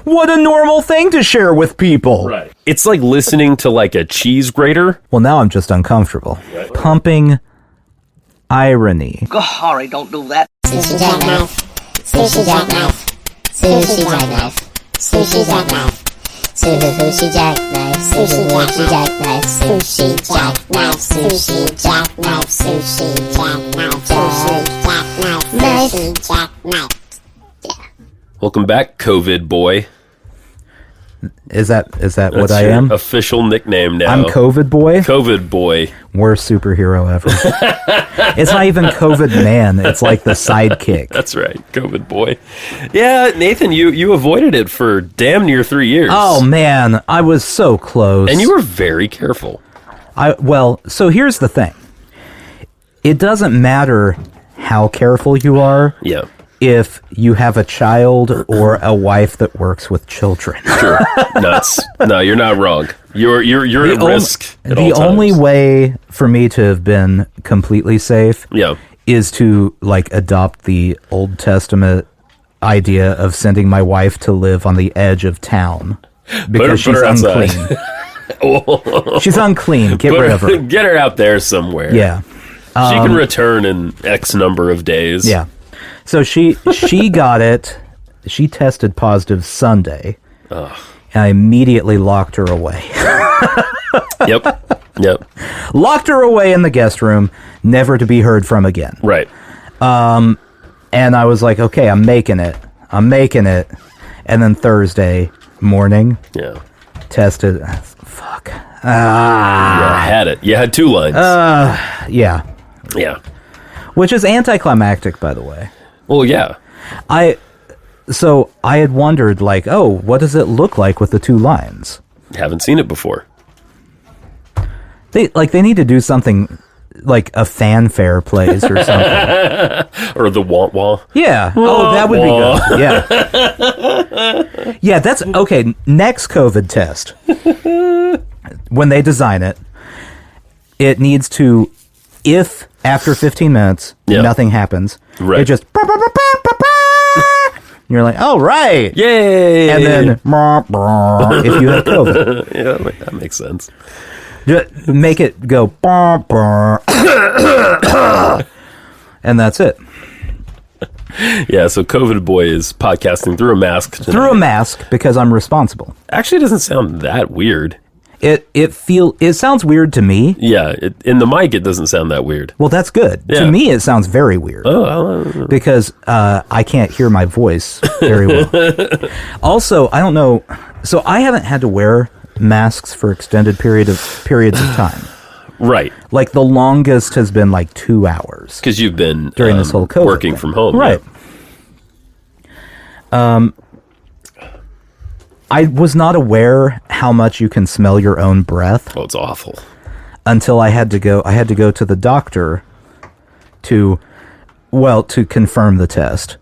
What a normal thing to share with people. Right. It's like listening to like a cheese grater. Well, now I'm just uncomfortable. Right. Pumping irony. Golly, don't do that. Sushi jackknife. Sushi jackknife. Sushi jackknife. Sushi jackknife. Sushi jackknife. Sushi jackknife. Sushi jackknife. Sushi jackknife. Sushi jackknife. Sushi jackknife. Yeah. Welcome back, COVID boy. Is that That's what I am? Official nickname now. I'm COVID boy. COVID boy. Worst superhero ever. It's not even COVID man. It's like the sidekick. That's right, COVID boy. Yeah, Nathan, you avoided it for damn near 3 years. Oh man, I was so close. And you were very careful. So here's the thing. It doesn't matter how careful you are. Yeah. If you have a child or a wife that works with children. Sure. No, you're not wrong. You're at risk at all times. The only way for me to have been completely safe is to like adopt the Old Testament idea of sending my wife to live on the edge of town because she's unclean. She's unclean. Get rid of her. Get her out there somewhere. Yeah. She can return in X number of days. Yeah. So she got it. She tested positive Sunday. Ugh. And I immediately locked her away. Yep. Locked her away in the guest room, never to be heard from again. Right. And I was like, okay, I'm making it. And then Thursday morning, tested. Fuck. Yeah, had it. You had 2 lines. Yeah. Yeah. Which is anticlimactic, by the way. Well, yeah. So I had wondered, like, oh, what does it look like with the 2 lines? Haven't seen it before. They need to do something like a fanfare plays or something. Or the wah-wah. Yeah. Oh, that would be good. Yeah. Yeah, that's okay. Next COVID test. When they design it, it needs to, if after 15 minutes nothing happens, it just you're like, oh right, yay, and then if you have COVID, yeah, that makes sense. Just make it go and that's it. Yeah, so COVID boy is podcasting through a mask tonight. Through a mask because I'm responsible. Actually, it doesn't sound that weird. It sounds weird to me. Yeah, in the mic, it doesn't sound that weird. Well, that's good. Yeah. To me, it sounds very weird. Oh, because I can't hear my voice very well. Also, I don't know. So I haven't had to wear masks for extended periods of time. Right. Like the longest has been like 2 hours. Because you've been during this whole COVID working thing. From home, right? Yeah. I was not aware how much you can smell your own breath. Oh, it's awful. Until I had to go to the doctor to confirm the test.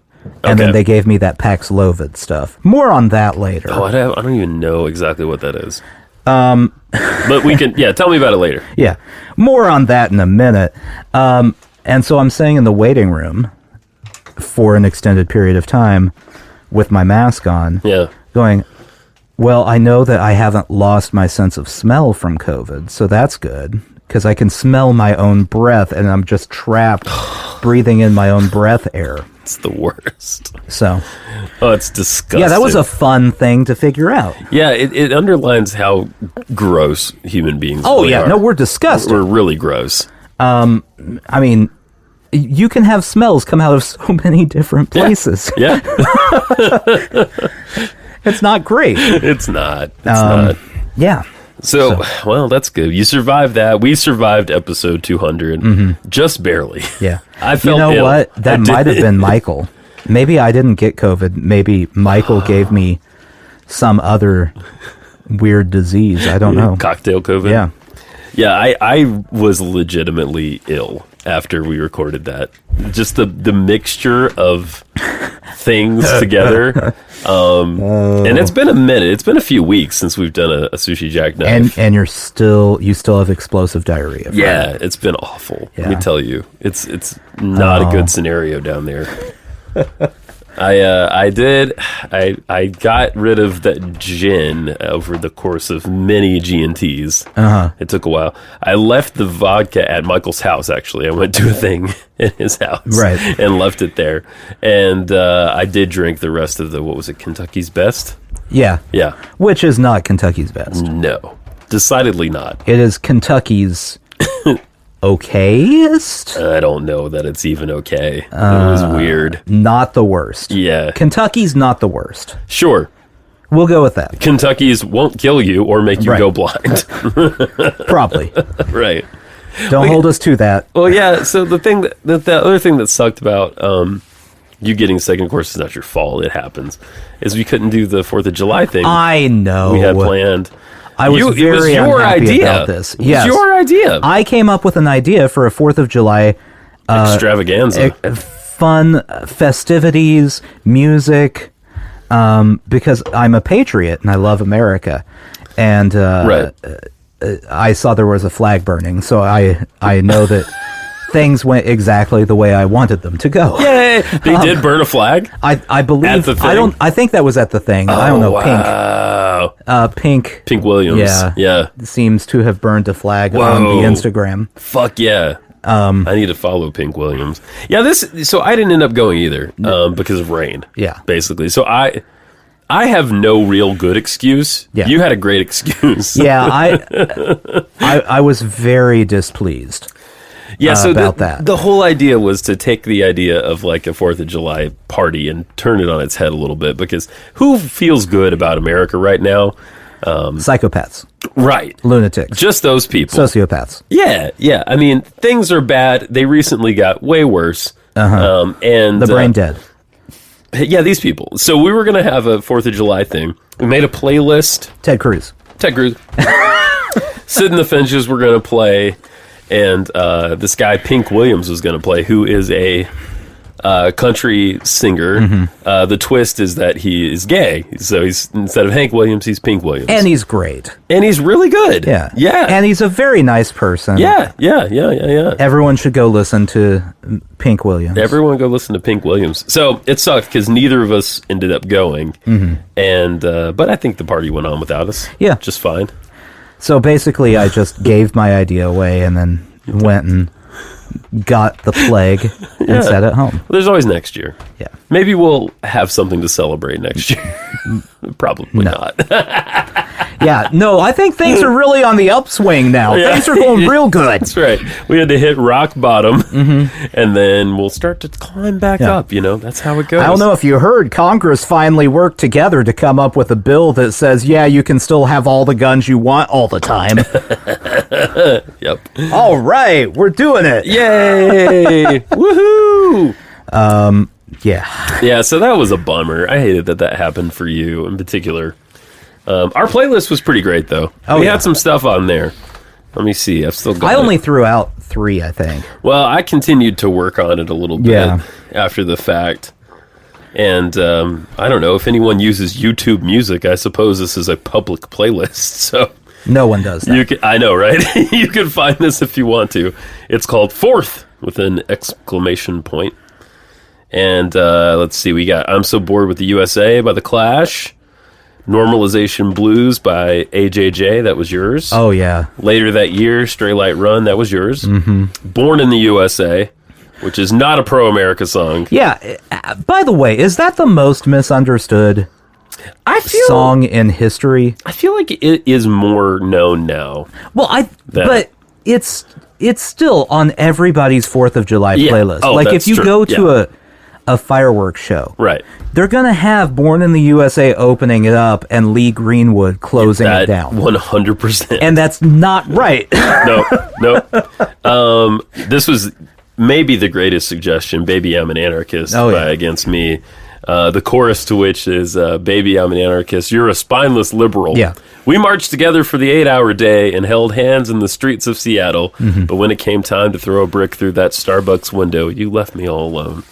And then they gave me that Paxlovid stuff. More on that later. Oh, I don't even know exactly what that is. But we can, tell me about it later. Yeah. More on that in a minute. And so I'm staying in the waiting room for an extended period of time with my mask on. Yeah. Going, well, I know that I haven't lost my sense of smell from COVID, so that's good, because I can smell my own breath, and I'm just trapped breathing in my own breath air. It's the worst. So. Oh, it's disgusting. Yeah, that was a fun thing to figure out. Yeah, it underlines how gross human beings really are. No, we're disgusting. We're really gross. I mean, you can have smells come out of so many different places. Yeah. It's not great. It's not. It's not. Yeah. So, well, that's good. You survived that. We survived episode 200. Just barely. Yeah. I felt You know ill. what? That might have been Michael. Maybe I didn't get COVID. Maybe Michael gave me some other weird disease. I don't know. Cocktail COVID? Yeah. Yeah, I was legitimately ill after we recorded that. Just the mixture of things together. And it's been a minute. It's been a few weeks since we've done a sushi jackknife. And you still have explosive diarrhea. Yeah, it's been awful. Yeah. Let me tell you. It's not a good scenario down there. I did. I got rid of that gin over the course of many G&Ts. It took a while. I left the vodka at Michael's house, actually. I went to a thing in his house. Right. And left it there. And I did drink the rest of the, what was it, Kentucky's Best? Yeah. Yeah. Which is not Kentucky's Best. No. Decidedly not. It is Kentucky's okayest? I don't know that it's even okay. It was weird. Not the worst. Yeah. Kentucky's not the worst. Sure. We'll go with that. Kentucky's won't kill you or make you go blind. Probably. Right. Don't hold us to that. Well, yeah, so the other thing that sucked about you getting sick, and of course it's not your fault, it happens, is we couldn't do the 4th of July thing I know. we had planned. I was very unhappy idea. about this. Yes. It was your idea. I came up with an idea for a 4th of July extravaganza. Fun festivities, music, because I'm a patriot and I love America. And I saw there was a flag burning, so I know that things went exactly the way I wanted them to go. Yay! They did burn a flag? I believe at the thing? I think that was at the thing. I don't know. Wow. Pink Williams. Yeah. Seems to have burned a flag on the Instagram. Fuck yeah. I need to follow Pink Williams. Yeah, so I didn't end up going either because of rain. Yeah. Basically. So I have no real good excuse. Yeah. You had a great excuse. Yeah, I was very displeased. Yeah, so that. The whole idea was to take the idea of like a 4th of July party and turn it on its head a little bit, because who feels good about America right now? Psychopaths. Right. Lunatics. Just those people. Sociopaths. Yeah. I mean, things are bad. They recently got way worse. And the brain dead. Yeah, these people. So we were going to have a 4th of July thing. We made a playlist. Ted Cruz. Sid and the Finches were going to play. And this guy, Pink Williams, was going to play, who is a country singer. The twist is that he is gay. So he's, instead of Hank Williams, he's Pink Williams. And he's great. And he's really good. Yeah. Yeah. And he's a very nice person. Yeah. Everyone should go listen to Pink Williams. Everyone go listen to Pink Williams. So it sucked because neither of us ended up going. And but I think the party went on without us. Yeah. Just fine. So basically, I just gave my idea away and then went and got the plague and sat at home. Well, there's always next year. Yeah. Maybe we'll have something to celebrate next year. Probably not. Yeah, no, I think things are really on the upswing now. Yeah. Things are going real good. That's right. We had to hit rock bottom, and then we'll start to climb back up. You know, that's how it goes. I don't know if you heard, Congress finally worked together to come up with a bill that says, yeah, you can still have all the guns you want all the time. Yep. All right, we're doing it. Yay! Woohoo! Yeah. Yeah, so that was a bummer. I hated that happened for you in particular. Our playlist was pretty great, though. We had some stuff on there. Let me see. I've still got I only threw out 3, I think. Well, I continued to work on it a little bit after the fact. And I don't know if anyone uses YouTube Music. I suppose this is a public playlist, so no one does that. I know, right? You can find this if you want to. It's called 4th with an exclamation point. And let's see, we got I'm So Bored with the U.S.A. by The Clash. Normalization Blues by AJJ, that was yours. Oh, yeah. Later that year, Stray Light Run, that was yours. Born in the USA, which is not a pro-America song. Yeah. By the way, is that the most misunderstood song in history? I feel like it is more known now. Well, but it's still on everybody's 4th of July playlist. Oh, like if you true. go to a fireworks show, right, they're gonna have Born in the USA opening it up and Lee Greenwood closing it down 100%, and that's not right. No. This was maybe the greatest suggestion, Baby I'm an Anarchist by Against Me. The chorus to which is Baby I'm an Anarchist, you're a spineless liberal. Yeah. We marched together for the 8-hour day and held hands in the streets of Seattle, but when it came time to throw a brick through that Starbucks window, you left me all alone.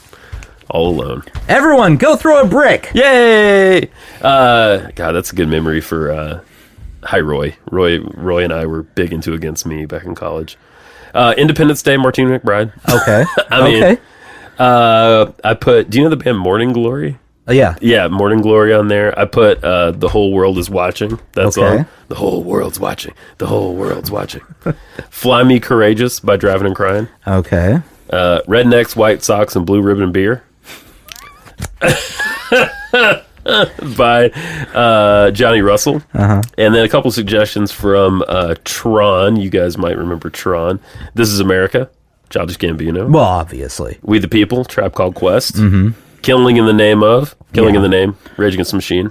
All alone. Everyone, go throw a brick! Yay! God, that's a good memory for hi, Roy. Roy and I were big into Against Me back in college. Independence Day, Martina McBride. Okay. I mean, I put. Do you know the band Morning Glory? Yeah. Yeah, Morning Glory on there. I put The Whole World Is Watching. That song. The whole world's watching. The whole world's watching. Fly Me Courageous by Driving and Crying. Okay. Rednecks, White Socks, and Blue Ribbon Beer by Johnny Russell. And then a couple suggestions from Tron. You guys might remember Tron. This Is America, Childish Gambino. Well, obviously. We the People, Tribe Called Quest. Killing in the Name, Rage Against the Machine.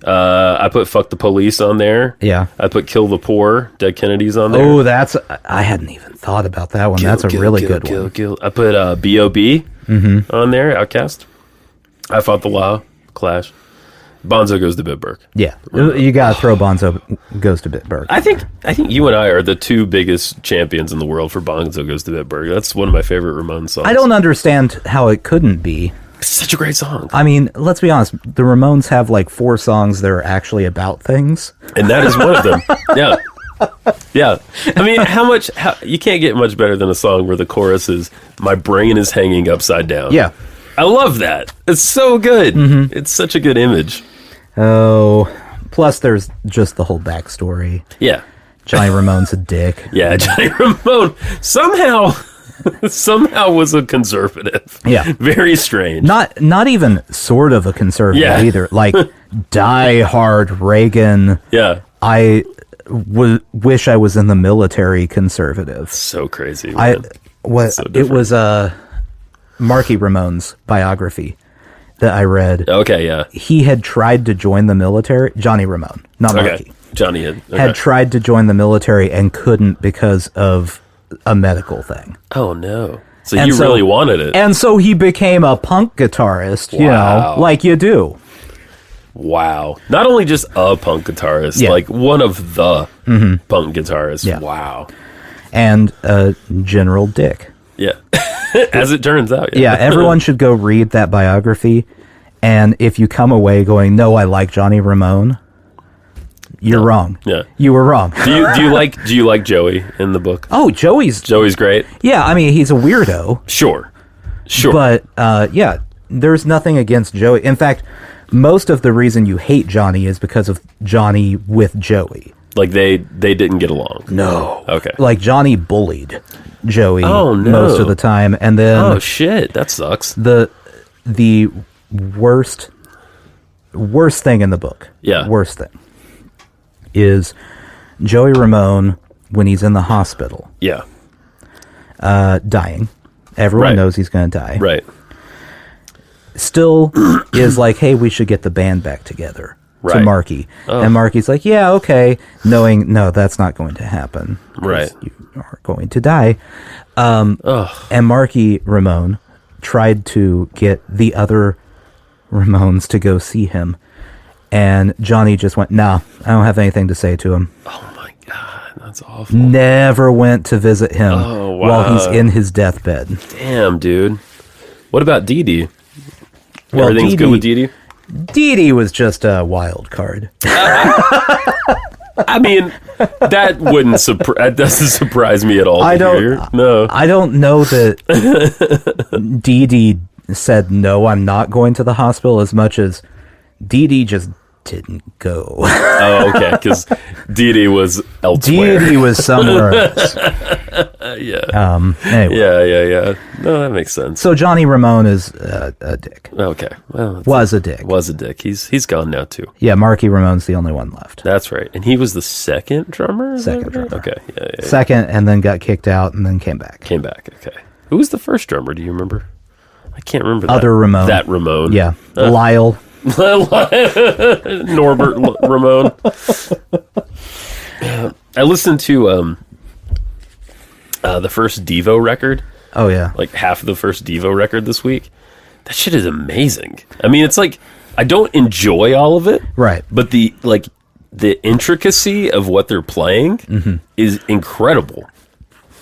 I put Fuck the Police on there. Yeah. I put Kill the Poor, Dead Kennedys on there. Oh, I hadn't even thought about that one. That's a really good one. I put B.O.B. on there, Outkast. I Fought the Law, Clash. Bonzo Goes to Bitburg. Yeah. You got to throw Bonzo Goes to Bitburg. I think you and I are the two biggest champions in the world for Bonzo Goes to Bitburg. That's one of my favorite Ramones songs. I don't understand how it couldn't be. It's such a great song. I mean, let's be honest. The Ramones have like 4 songs that are actually about things. And that is one of them. Yeah. Yeah. I mean, you can't get much better than a song where the chorus is, my brain is hanging upside down. Yeah. I love that. It's so good. It's such a good image. Oh, plus there's just the whole backstory. Yeah. Johnny Ramone's a dick. Yeah, Johnny Ramone somehow was a conservative. Yeah. Very strange. Not even sort of a conservative either. Like, die-hard Reagan. Yeah. I wish I was in the military conservative. So crazy, man. It was Marky Ramone's biography that I read. Okay, yeah. He had tried to join the military. Johnny Ramone, not Marky. Okay. Johnny had tried to join the military and couldn't because of a medical thing. Oh, no. So you really wanted it. And so he became a punk guitarist, you know, like you do. Wow. Not only just a punk guitarist, like one of the punk guitarists. Yeah. Wow. And a general dick. Yeah. As it turns out. Yeah, everyone should go read that biography. And if you come away going, no, I like Johnny Ramone, you're wrong. Yeah. You were wrong. Do you like Joey in the book? Oh, Joey's great. Yeah, I mean, he's a weirdo. Sure. But yeah, there's nothing against Joey. In fact, most of the reason you hate Johnny is because of Johnny with Joey. Like they didn't get along. No. Okay. Like Johnny bullied Joey most of the time, and then oh shit, that sucks. The worst thing in the book. Yeah. Worst thing is Joey Ramone when he's in the hospital. Yeah. Dying. Everyone knows he's going to die. Right. Still is like, hey, we should get the band back together. To Marky. Oh. And Marky's like, yeah, okay, knowing, no, that's not going to happen. Right. You are going to die. And Marky Ramone tried to get the other Ramones to go see him. And Johnny just went, nah, I don't have anything to say to him. Oh, my God. That's awful. Never went to visit him while he's in his deathbed. Damn, dude. What about Dee Dee? Well, everything's good with Dee Dee? Dee Dee was just a wild card. I mean, that doesn't surprise me at all. I don't know that Dee Dee said, no, I'm not going to the hospital, as much as Dee Dee just didn't go. Oh, okay, because Dee Dee was elsewhere. Dee Dee was somewhere else. Yeah. Anyway. Yeah. No, that makes sense. So Johnny Ramone is a dick. Okay. Well, was a dick. He's gone now too. Yeah, Marky Ramone's the only one left. That's right. And he was the second drummer? Second drummer. Okay. Yeah. Second, and then got kicked out, and then came back. Okay. Who was the first drummer? Do you remember? I can't remember. Other Ramone. That Ramone. Yeah. Lyle. Norbert Ramone. I listened to the first Devo record. Oh yeah, like half of the first Devo record this week. That shit is amazing. I mean, it's like I don't enjoy all of it, right? But the intricacy of what they're playing is incredible.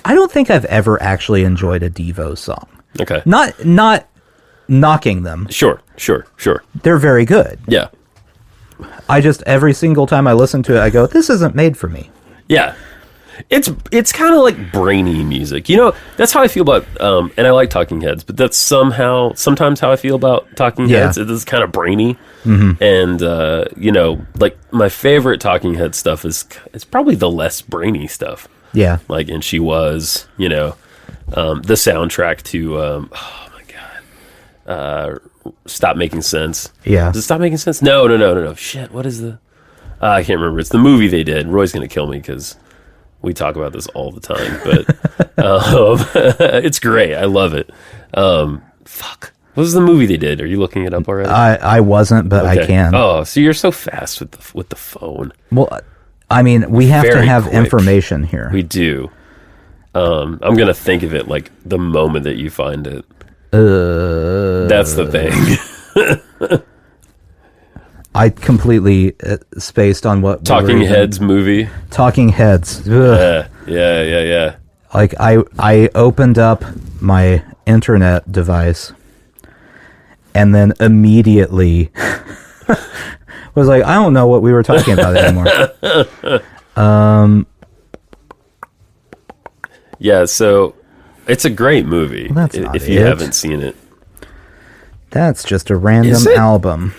I don't think I've ever actually enjoyed a Devo song. Okay, not knocking them. Sure. They're very good. Yeah. I just, every single time I listen to it, I go, this isn't made for me. Yeah. It's kind of like brainy music. You know, that's how I feel about, and I like Talking Heads, but that's sometimes how I feel about Talking Heads. It is kind of brainy. Mm-hmm. And, you know, like my favorite Talking Head stuff is probably the less brainy stuff. Yeah. Like, and She Was, you know, the soundtrack to, oh my God, Stop Making Sense. Yeah. Does it Stop Making Sense? No. Shit, what is the... I can't remember. It's the movie they did. Roy's going to kill me because we talk about this all the time. But it's great. I love it. Fuck. What was the movie they did? Are you looking it up already? I wasn't, but okay. I can. Oh, so you're so fast with the phone. Well, I mean, we have Very to have quick. information here. We do. I'm going to think of it like the moment that you find it. That's the thing. I completely spaced on what Talking Heads movie. Talking Heads. Ugh. Yeah. Like I opened up my internet device and then immediately was like, I don't know what we were talking about anymore. Yeah, so it's a great movie. Well, that's not if you haven't seen it. That's just a random album.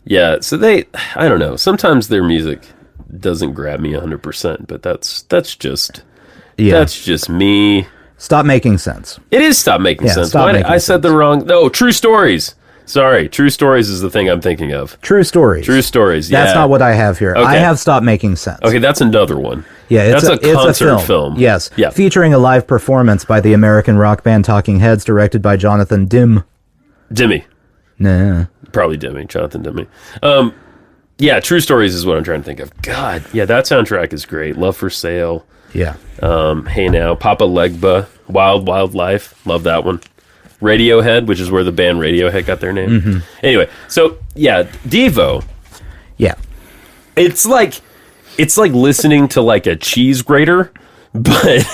Yeah, so I don't know. Sometimes their music doesn't grab me 100%, but that's just me. Stop Making Sense. It is Stop Making Sense. I said the wrong. No, True Stories. Sorry, True Stories is the thing I'm thinking of. True Stories. Yeah. That's not what I have here. Okay. I have Stop Making Sense. Okay, that's another one. Yeah, that's a concert film. Yes. Yeah. Featuring a live performance by the American rock band Talking Heads, directed by Jonathan Demme. Nah. Probably Demme. Jonathan Demme. Yeah, True Stories is what I'm trying to think of. God, yeah, that soundtrack is great. Love for Sale. Yeah. Hey Now, Papa Legba, Wild Life. Love that one. Radiohead, which is where the band Radiohead got their name. Mm-hmm. Anyway, so yeah, Devo. Yeah. It's like listening to like a cheese grater, but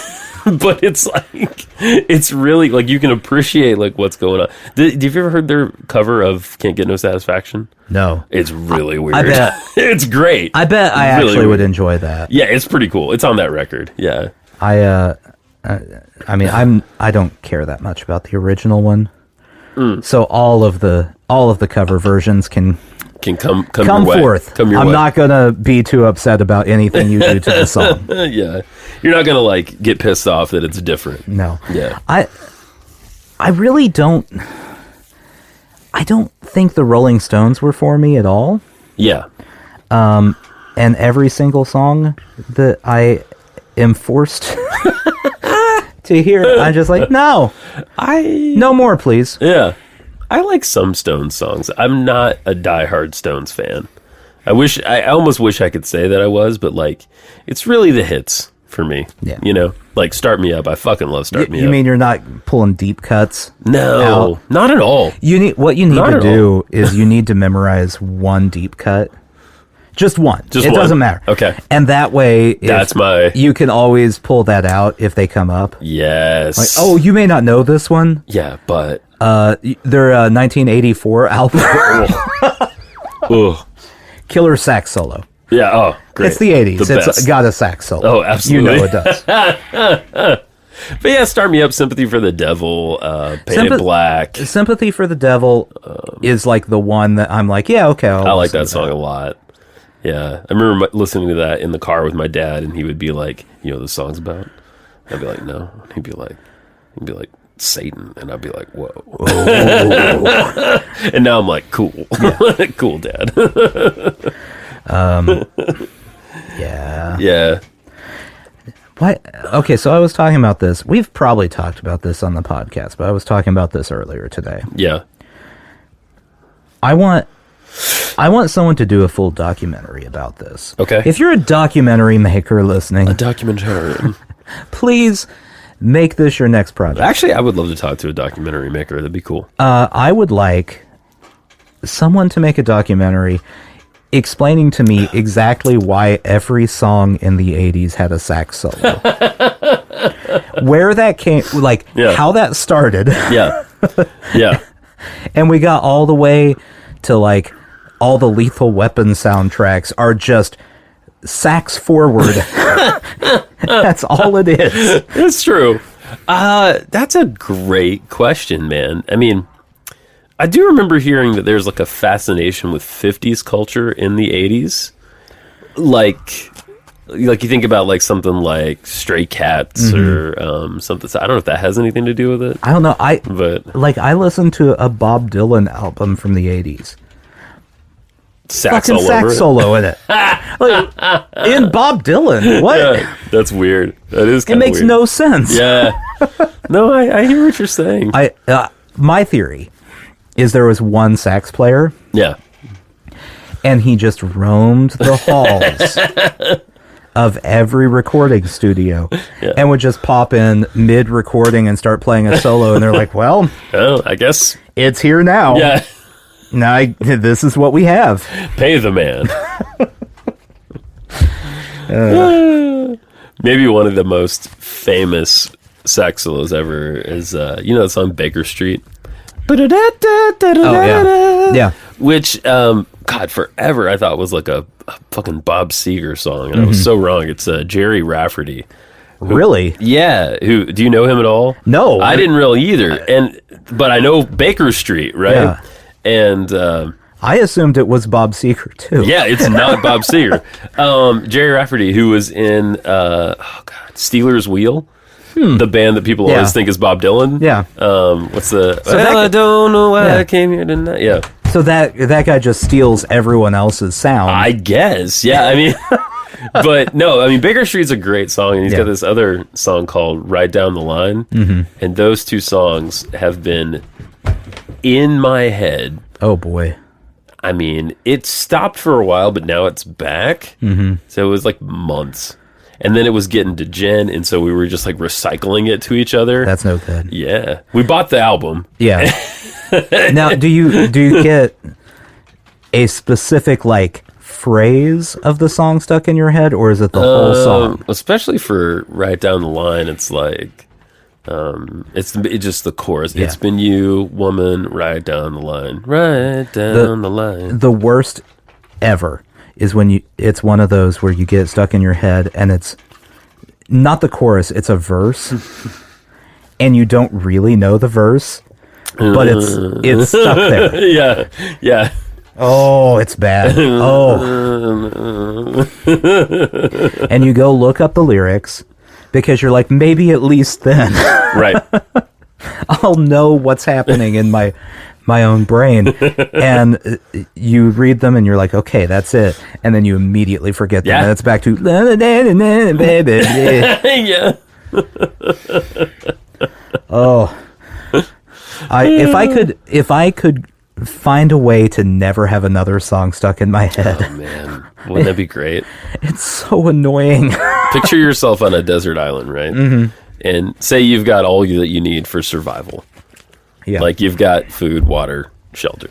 it's like it's really like you can appreciate like what's going on. Have you ever heard their cover of Can't Get No Satisfaction? No. It's really weird. I bet it's great. I bet I really actually would enjoy that. Yeah, it's pretty cool. It's on that record. Yeah. I mean, I don't care that much about the original one. So all of the cover versions can come your way. Forth. Come your I'm way. not gonna be too upset about anything you do to the song. Yeah, you're not gonna like get pissed off that it's different. No. Yeah. I really don't. I don't think the Rolling Stones were for me at all. Yeah. And every single song that I am forced to hear, I'm just like, no more, please. Yeah, I like some Stones songs. I'm not a diehard Stones fan. I almost wish I could say that I was, but like, it's really the hits for me. Yeah, you know, like Start Me Up. I fucking love Start Me Up. You mean you're not pulling deep cuts? No, out? Not at all. You need to do is you need to memorize one deep cut. Just one. It doesn't matter. Okay. And that way, you can always pull that out if they come up. Yes. Like, oh, you may not know this one. Yeah, but their 1984 album, Killer Sax Solo. Yeah. Oh, great. It's the 80s. It's got a sax solo. Oh, absolutely. You know it does. But yeah, Start Me Up, Sympathy for the Devil, Painted Black. Sympathy for the Devil is like the one that I'm like, yeah, okay. I like that song a lot. Yeah, I remember listening to that in the car with my dad, and he would be like, "You know what the song's about?" I'd be like, "No." He'd be like, Satan, and I'd be like, "Whoa!" And now I'm like, "Cool, yeah. Cool, Dad." Yeah. What? Okay, so I was talking about this. We've probably talked about this on the podcast, but I was talking about this earlier today. Yeah. I want someone to do a full documentary about this. Okay. If you're a documentary maker listening... A documentarian. Please make this your next project. Actually, I would love to talk to a documentary maker. That'd be cool. I would like someone to make a documentary explaining to me exactly why every song in the 80s had a sax solo. Where that came... Like, how that started. Yeah. Yeah. And we got all the way to, like... All the Lethal Weapon soundtracks are just sax forward. That's all it is. It's true. That's a great question, man. I mean, I do remember hearing that there's like a fascination with 50s culture in the 80s. Like you think about like something like Stray Cats or something. I don't know if that has anything to do with it. I don't know. I listened to a Bob Dylan album from the 80s. Sax fucking sax solo in it. Like, in Bob Dylan. What? Yeah, that's weird. That is kind of weird. It makes no sense. Yeah. No, I hear what you're saying. My theory is there was one sax player. Yeah. And he just roamed the halls of every recording studio and would just pop in mid-recording and start playing a solo. And they're like, well, I guess it's here now. Yeah. Now this is what we have. Pay the man. Maybe one of the most famous sax solos ever is, the song Baker Street? Oh, yeah. Which, God, forever I thought was like a fucking Bob Seger song, and I was so wrong. It's Jerry Rafferty. Really? Yeah. Do you know him at all? No. I didn't really either. But I know Baker Street, right? Yeah. And I assumed it was Bob Seger too. Yeah, it's not Bob Seger. Jerry Rafferty, who was in Steelers Wheel. The band that people always think is Bob Dylan. Yeah. What's the... I don't know why I came here tonight. Yeah. So that guy just steals everyone else's sound. I guess. Yeah, I mean... But no, I mean, Baker Street's a great song, and he's got this other song called Ride Down the Line. Mm-hmm. And those two songs have been in my head. Oh, boy. I mean, it stopped for a while, but now it's back. Mm-hmm. So it was like months. And then it was getting to Jen, and so we were just like recycling it to each other. That's no good. Yeah, we bought the album. Yeah. Now, do you get a specific like phrase of the song stuck in your head, or is it the whole song? Especially for Right Down the Line, it's like it's just the chorus. Yeah. It's been you, woman, right down the line, right down the line. The worst ever is when it's one of those where you get stuck in your head and it's not the chorus, it's a verse and you don't really know the verse, but it's stuck there. Yeah. Oh, it's bad. Oh. And you go look up the lyrics because you're like, maybe at least then. Right. I'll know what's happening in my own brain. And you read them and you're like, okay, that's it. And then you immediately forget them. And it's back to yeah. Oh. If I could find a way to never have another song stuck in my head. Oh man. Wouldn't that be great? It's so annoying. Picture yourself on a desert island, right? Mm-hmm. And say you've got all that you need for survival. Yeah. Like you've got food, water, shelter.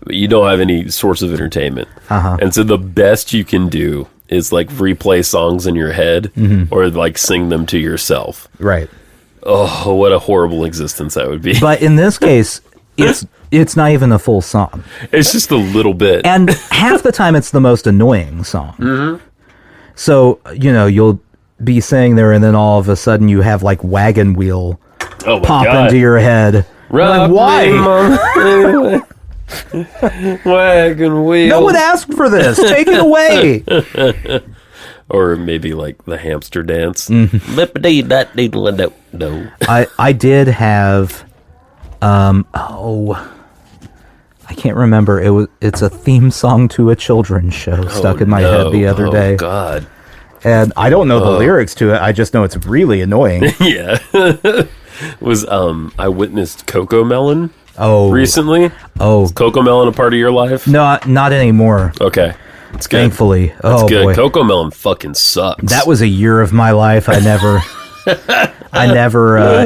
But you don't have any source of entertainment. Uh-huh. And so the best you can do is like replay songs in your head or like sing them to yourself. Right. Oh, what a horrible existence that would be. But in this case, it's not even a full song. It's just a little bit. And half the time it's the most annoying song. Mm-hmm. So, you'll be sitting there and then all of a sudden you have like Wagon Wheel pop into your head. Like, why? Wagon Wheel. No one asked for this. Take it away. Or maybe like the hamster dance. Mm-hmm. No. I did have I can't remember. It's a theme song to a children's show stuck in my head the other day. Oh God. And I don't know the lyrics to it. I just know it's really annoying. Yeah. I witnessed CocoMelon recently. Oh. Is CocoMelon a part of your life? No, not anymore. Okay. It's good. Thankfully. That's good. Boy. CocoMelon fucking sucks. That was a year of my life I never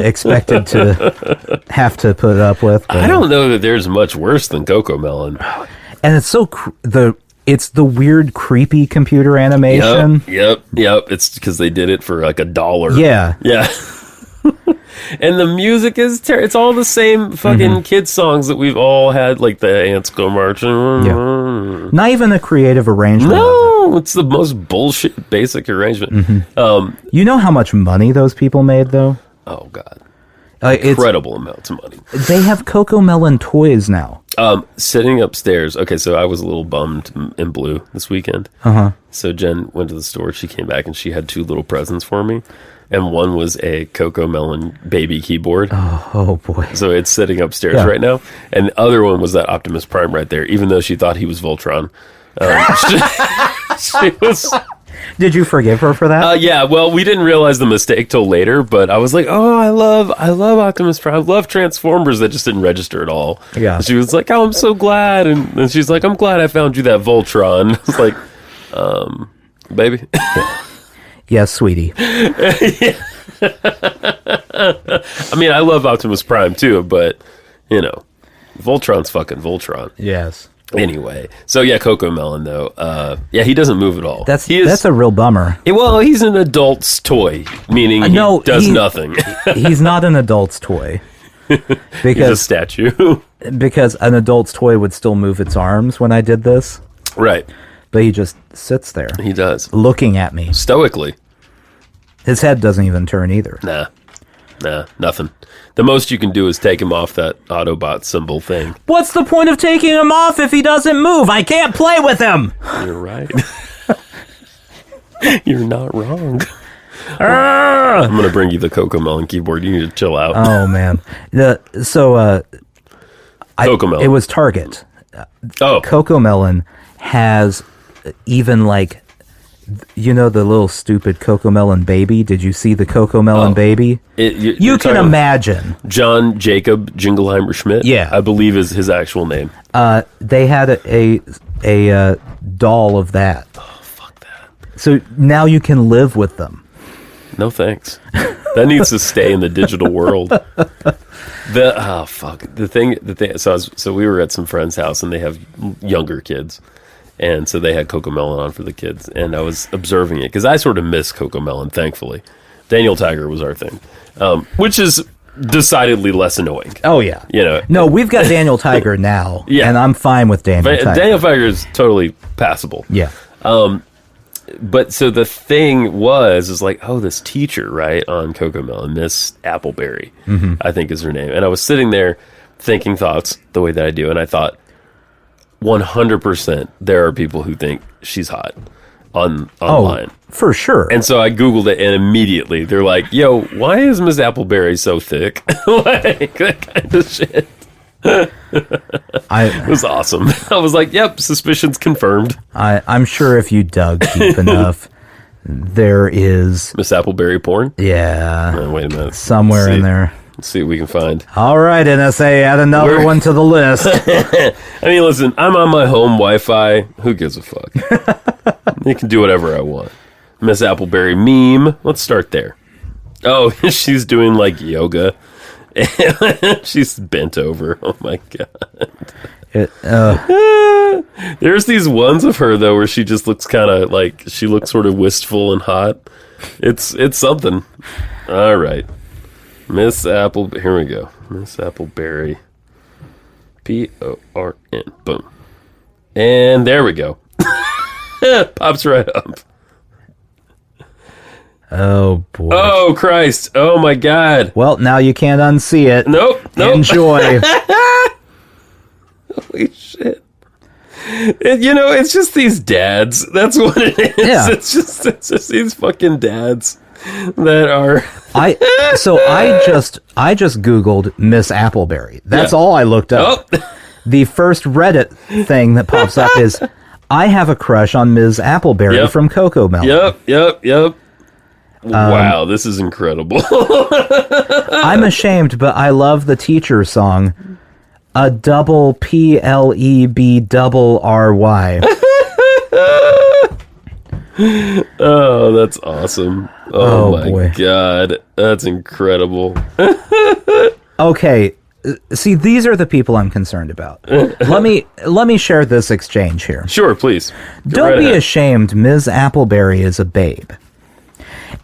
expected to have to put up with. I don't know that there's much worse than CocoMelon. And it's so it's the weird creepy computer animation. Yep. It's because they did it for like $1. Yeah. And the music is it's all the same fucking kids songs that we've all had, like the ants go marching. Yeah. Not even a creative arrangement. No, it's the most bullshit basic arrangement. You know how much money those people made, though? Oh, God. Incredible amounts of money. They have CocoMelon toys now. Sitting upstairs. Okay, so I was a little bummed and blue this weekend. So Jen went to the store. She came back and she had 2 little presents for me. And one was a CocoMelon baby keyboard. Oh boy. So it's sitting upstairs right now. And the other one was that Optimus Prime right there, even though she thought he was Voltron. She was... Did you forgive her for that? Yeah, well, we didn't realize the mistake till later, but I was like, oh, I love Optimus Prime. I love Transformers. That just didn't register at all. Yeah. She was like, oh, I'm so glad. And she's like, I'm glad I found you that Voltron. It's like, baby. Yes, sweetie. I mean, I love Optimus Prime too, but, you know, Voltron's fucking Voltron. Yes. Anyway, so yeah, CocoMelon though, yeah, he doesn't move at all. That's a real bummer. Well, he's an adult's toy, meaning he does nothing. He's not an adult's toy. Because, he's a statue. Because an adult's toy would still move its arms when I did this. Right. But he just sits there. He does. Looking at me. Stoically. His head doesn't even turn either. Nah, nothing. The most you can do is take him off that Autobot symbol thing. What's the point of taking him off if he doesn't move? I can't play with him! You're right. You're not wrong. I'm going to bring you the CocoMelon keyboard. You need to chill out. Oh, man. CocoMelon. It was Target. CocoMelon has even like... You know the little stupid CocoMelon baby? Did you see the CocoMelon baby? You can imagine. John Jacob Jingleheimer Schmidt? Yeah. I believe is his actual name. They had a doll of that. Oh, fuck that. So now you can live with them. No thanks. That needs to stay in the digital world. So we were at some friend's house and they have younger kids. And so they had CocoMelon on for the kids, and I was observing it because I sort of miss CocoMelon. Thankfully, Daniel Tiger was our thing, which is decidedly less annoying. Oh yeah, you know. No, we've got Daniel Tiger now, and I'm fine with Daniel Tiger. Daniel Tiger is totally passable. Yeah. But so the thing was like, oh, this teacher, right, on CocoMelon, Miss Appleberry, I think is her name, and I was sitting there thinking thoughts the way that I do, and I thought. 100% there are people who think she's hot online. Oh, for sure. And so I Googled it and immediately they're like, yo, why is Miss Appleberry so thick? Like that kind of shit. It was awesome. I was like, yep, suspicions confirmed. I'm sure if you dug deep enough, there is... Miss Appleberry porn? Yeah. Oh, wait a minute. Somewhere in there. Let's see what we can find. All right, NSA, add another one to the list. I mean, listen, I'm on my home Wi-Fi. Who gives a fuck? You can do whatever I want. Miss Appleberry meme. Let's start there. Oh, she's doing like yoga. She's bent over. Oh my god. There's these ones of her though where she just looks kind of like she looks sort of wistful and hot. It's something. All right. Miss Apple, here we go. Miss Appleberry, PORN, boom, and there we go. Pops right up. Oh boy! Oh Christ! Oh my God! Well, now you can't unsee it. Nope. Enjoy. Holy shit! It's just these dads. That's what it is. Yeah. It's just these fucking dads that are. I just Googled Miss Appleberry. That's all I looked up. Oh. The first Reddit thing that pops up is, I have a crush on Ms. Appleberry from CocoMelon. Yep. Wow, this is incredible. I'm ashamed, but I love the teacher song, a double PLEB double RY. Oh, that's awesome. Oh my boy. God. That's incredible. Okay. See, these are the people I'm concerned about. Let me share this exchange here. Sure, please. Don't be ashamed, Ms. Appleberry is a babe.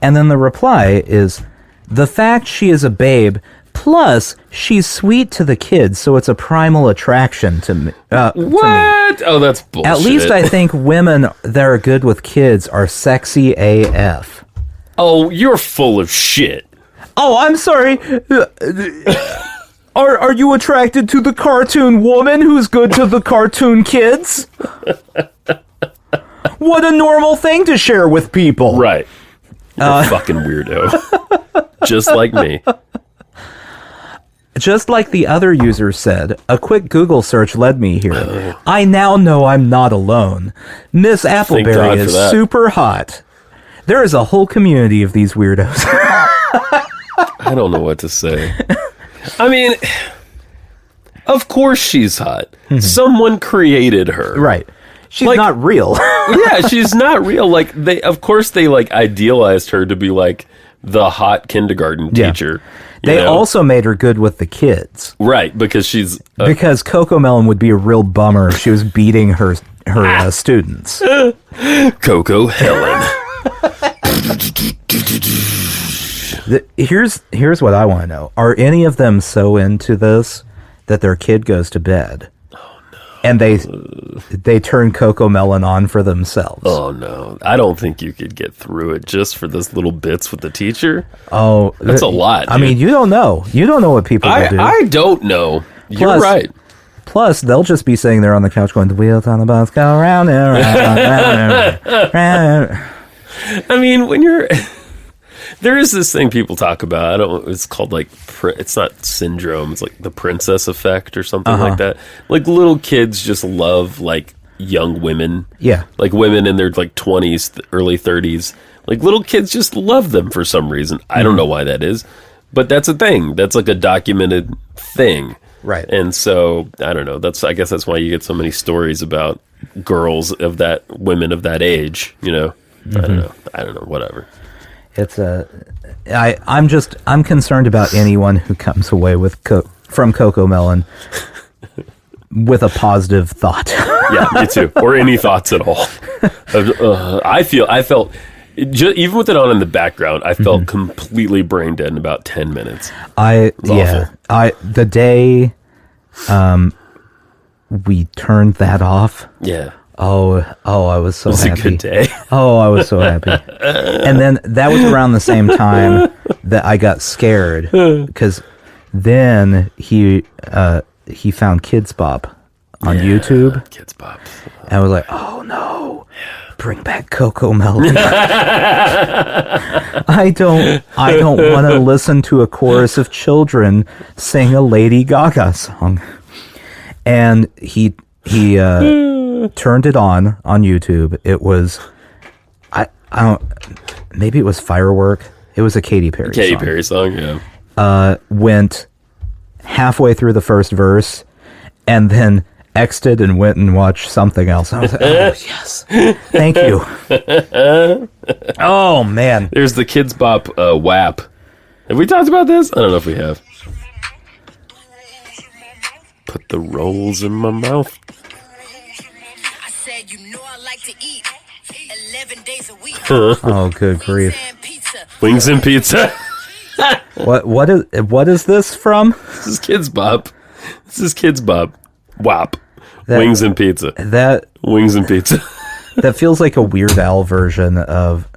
And then the reply is, The fact she is a babe, plus she's sweet to the kids, so it's a primal attraction to me. What? Oh, that's bullshit. At least I think women that are good with kids are sexy AF. Oh, you're full of shit. Oh, I'm sorry. Are you attracted to the cartoon woman who's good to the cartoon kids? What a normal thing to share with people. Right. You're a fucking weirdo. Just like me. Just like the other user said, a quick Google search led me here. I now know I'm not alone. Miss Appleberry is super hot. There is a whole community of these weirdos. I don't know what to say. I mean, of course she's hot. Someone created her. Right. She's not real. Yeah, she's not real. Like they like idealized her to be like the hot kindergarten teacher. They also made her good with the kids. Right, because she's because CocoMelon would be a real bummer if she was beating her students. Coco Helen. Here's what I want to know. Are any of them so into this that their kid goes to bed? Oh, no. And they turn CocoMelon on for themselves? Oh, no. I don't think you could get through it just for those little bits with the teacher. Oh. That's a lot, dude. I mean, you don't know. You don't know what people will do. I don't know. You're right. Plus, they'll just be sitting there on the couch going, the wheels on the bus go round and round and round. I mean, when you're... There is this thing people talk about. It's called like, it's not syndrome. It's like the princess effect or something like that. Like little kids just love like young women. Yeah. Like women in their like 20s, early 30s. Like little kids just love them for some reason. I don't know why that is, but that's a thing. That's like a documented thing. Right. And so, I don't know. I guess that's why you get so many stories about girls women of that age, you know? I don't know. Whatever. I'm concerned about anyone who comes away with from CocoMelon with a positive thought. Yeah, me too. Or any thoughts at all. I felt even with it on in the background, I felt completely brain dead in about 10 minutes. The day we turned that off. Yeah. Oh, I was so happy. It was a good day. Oh, I was so happy. And then that was around the same time that I got scared because then he found Kidz Bop on YouTube. Kidz Bop. And I was like, oh no, bring back CocoMelon. I don't want to listen to a chorus of children sing a Lady Gaga song. And he turned it on YouTube. It was, I don't, maybe it was Firework. It was a Katy Perry song, yeah. Went halfway through the first verse and then exited and went and watched something else. I was like, oh, yes. Thank you. Oh, man. There's the Kidz Bop WAP. Have we talked about this? I don't know if we have. Put the rolls in my mouth. Oh, good grief. Wings and pizza. What is this from? This is Kidz Bop. WAP. Wings and pizza. Wings and pizza. That feels like a Weird Al version of,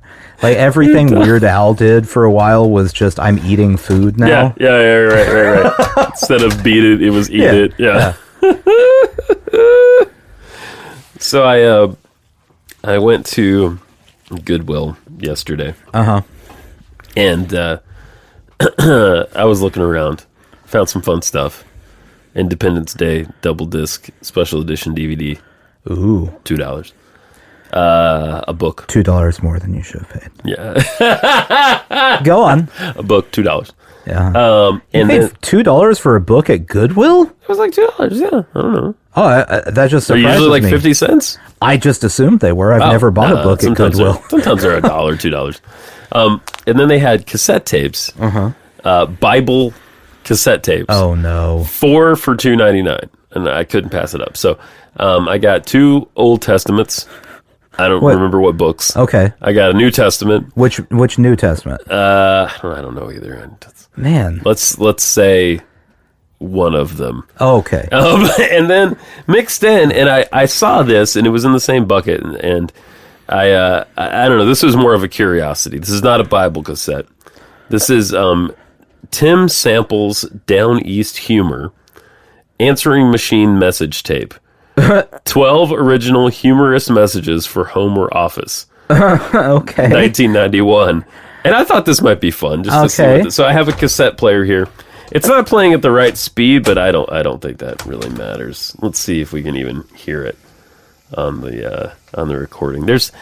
like, everything Weird Al did for a while was just, I'm eating food now. Yeah, right. Instead of beat it, it was eat it. Yeah. So I went to Goodwill yesterday. And I was looking around, found some fun stuff. Independence Day double disc special edition DVD. Ooh, $2. A book. $2 more than you should have paid. Yeah. Go on. A book, $2. Yeah. And paid $2 for a book at Goodwill? It was like $2. Yeah, I don't know. Oh, that just surprises me. They're usually like 50 cents. I just assumed they were. I've never bought a book at Goodwill. Sometimes they're $1, $2. And then they had cassette tapes. Bible cassette tapes. Oh no. 4 for $2.99, and I couldn't pass it up. So I got 2 Old Testaments, I don't remember what books. Okay. I got a New Testament. Which New Testament? I don't know either. Man. Let's say one of them. Oh, okay. And then mixed in, and I saw this, and it was in the same bucket, and I don't know. This was more of a curiosity. This is not a Bible cassette. This is Tim Sample's Down East Humor answering machine message tape. 12 original humorous messages for home or office. Okay. 1991. And I thought this might be fun. Just to see what so I have a cassette player here. It's not playing at the right speed, but I don't think that really matters. Let's see if we can even hear it on the recording. There's,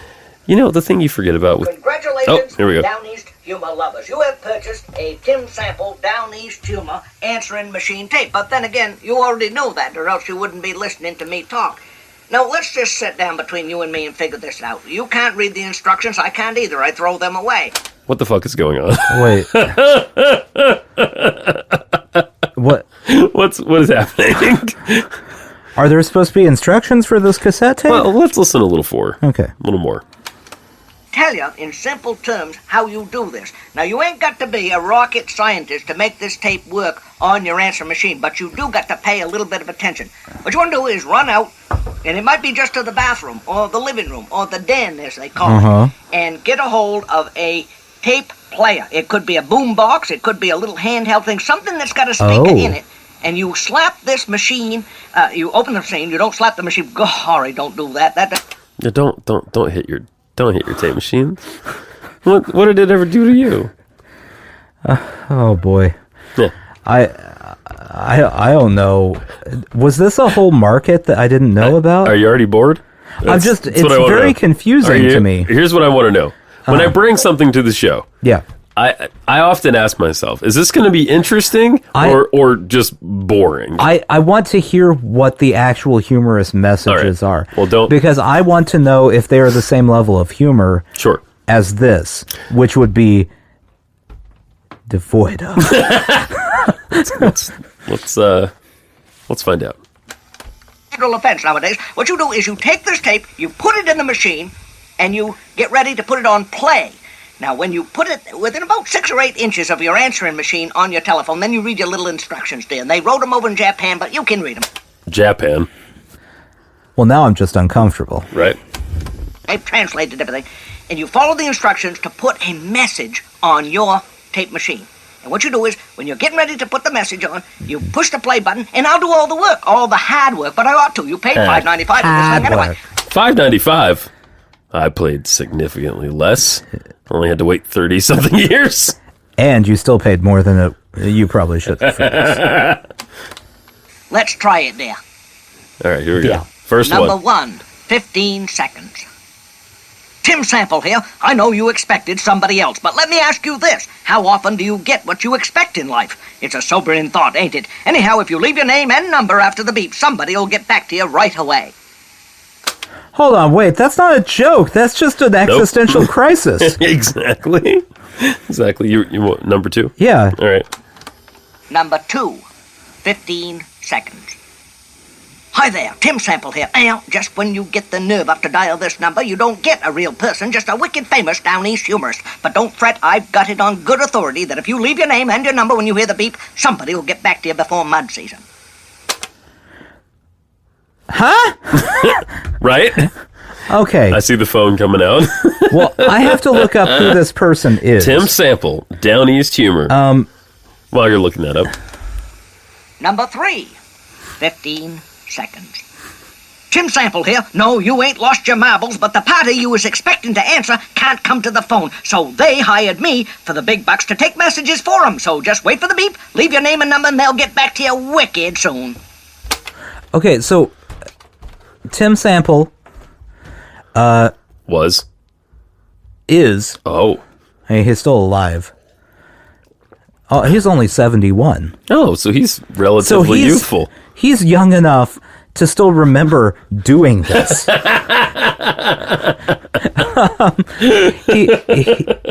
the thing you forget about with. Congratulations, here we go. Down East humor lovers. You have purchased a Tim Sample Down East humor answering machine tape. But then again, you already know that, or else you wouldn't be listening to me talk. Now, let's just sit down between you and me and figure this out. You can't read the instructions. I can't either. I throw them away. What the fuck is going on? Wait. What is happening? Are there supposed to be instructions for this cassette tape? Well, let's listen a little Okay. A little more. Tell you in simple terms how you do this. Now, you ain't got to be a rocket scientist to make this tape work on your answer machine, but you do got to pay a little bit of attention. What you want to do is run out, and it might be just to the bathroom, or the living room, or the den, as they call it, and get a hold of a tape player. It could be a boom box, it could be a little handheld thing, something that's got a speaker in it, and you slap this machine, you open the machine, you don't slap the machine, sorry, don't do that. Yeah, don't hit your tape machine. What did it ever do to you? Oh boy. Yeah. I don't know. Was this a whole market that I didn't know about? Are you already bored? It's very confusing to me. Here's what I want to know. When I bring something to the show, I often ask myself, is this going to be interesting or just boring? I want to hear what the actual humorous messages are. Well, because I want to know if they are the same level of humor as this, which would be devoid of. Let's find out. Offense nowadays. What you do is you take this tape, you put it in the machine, and you get ready to put it on play. Now, when you put it within about 6 or 8 inches of your answering machine on your telephone, then you read your little instructions there. And they wrote them over in Japan, but you can read them. Japan. Well, now I'm just uncomfortable. Right. They've translated everything. And you follow the instructions to put a message on your tape machine. And what you do is, when you're getting ready to put the message on, you push the play button, and I'll do all the work, all the hard work, but I ought to. You paid $5.95 for this thing anyway. $5.95? I played significantly less. Only had to wait 30-something years. And you still paid more than you probably should have. Let's try it there. All right, here we go. First Number 1, 15 seconds. Tim Sample here. I know you expected somebody else, but let me ask you this. How often do you get what you expect in life? It's a sobering thought, ain't it? Anyhow, if you leave your name and number after the beep, somebody will get back to you right away. Hold on, wait, that's not a joke. That's just an existential crisis. Exactly. You want number 2? Yeah. All right. Number 2, 15 seconds. Hi there, Tim Sample here. Now, just when you get the nerve up to dial this number, you don't get a real person, just a wicked famous Down East humorist. But don't fret, I've got it on good authority that if you leave your name and your number when you hear the beep, somebody will get back to you before mud season. Huh? Right? Okay. I see the phone coming out. Well, I have to look up who this person is. Tim Sample, Down East Humor. While you're looking that up. Number 3, 15 seconds. Tim Sample here. No, you ain't lost your marbles, but the party you was expecting to answer can't come to the phone. So they hired me for the big bucks to take messages for them. So just wait for the beep, leave your name and number, and they'll get back to you wicked soon. Okay, so Tim Sample is he's still alive. Oh, he's only 71. Oh, so he's relatively youthful. He's young enough to still remember doing this.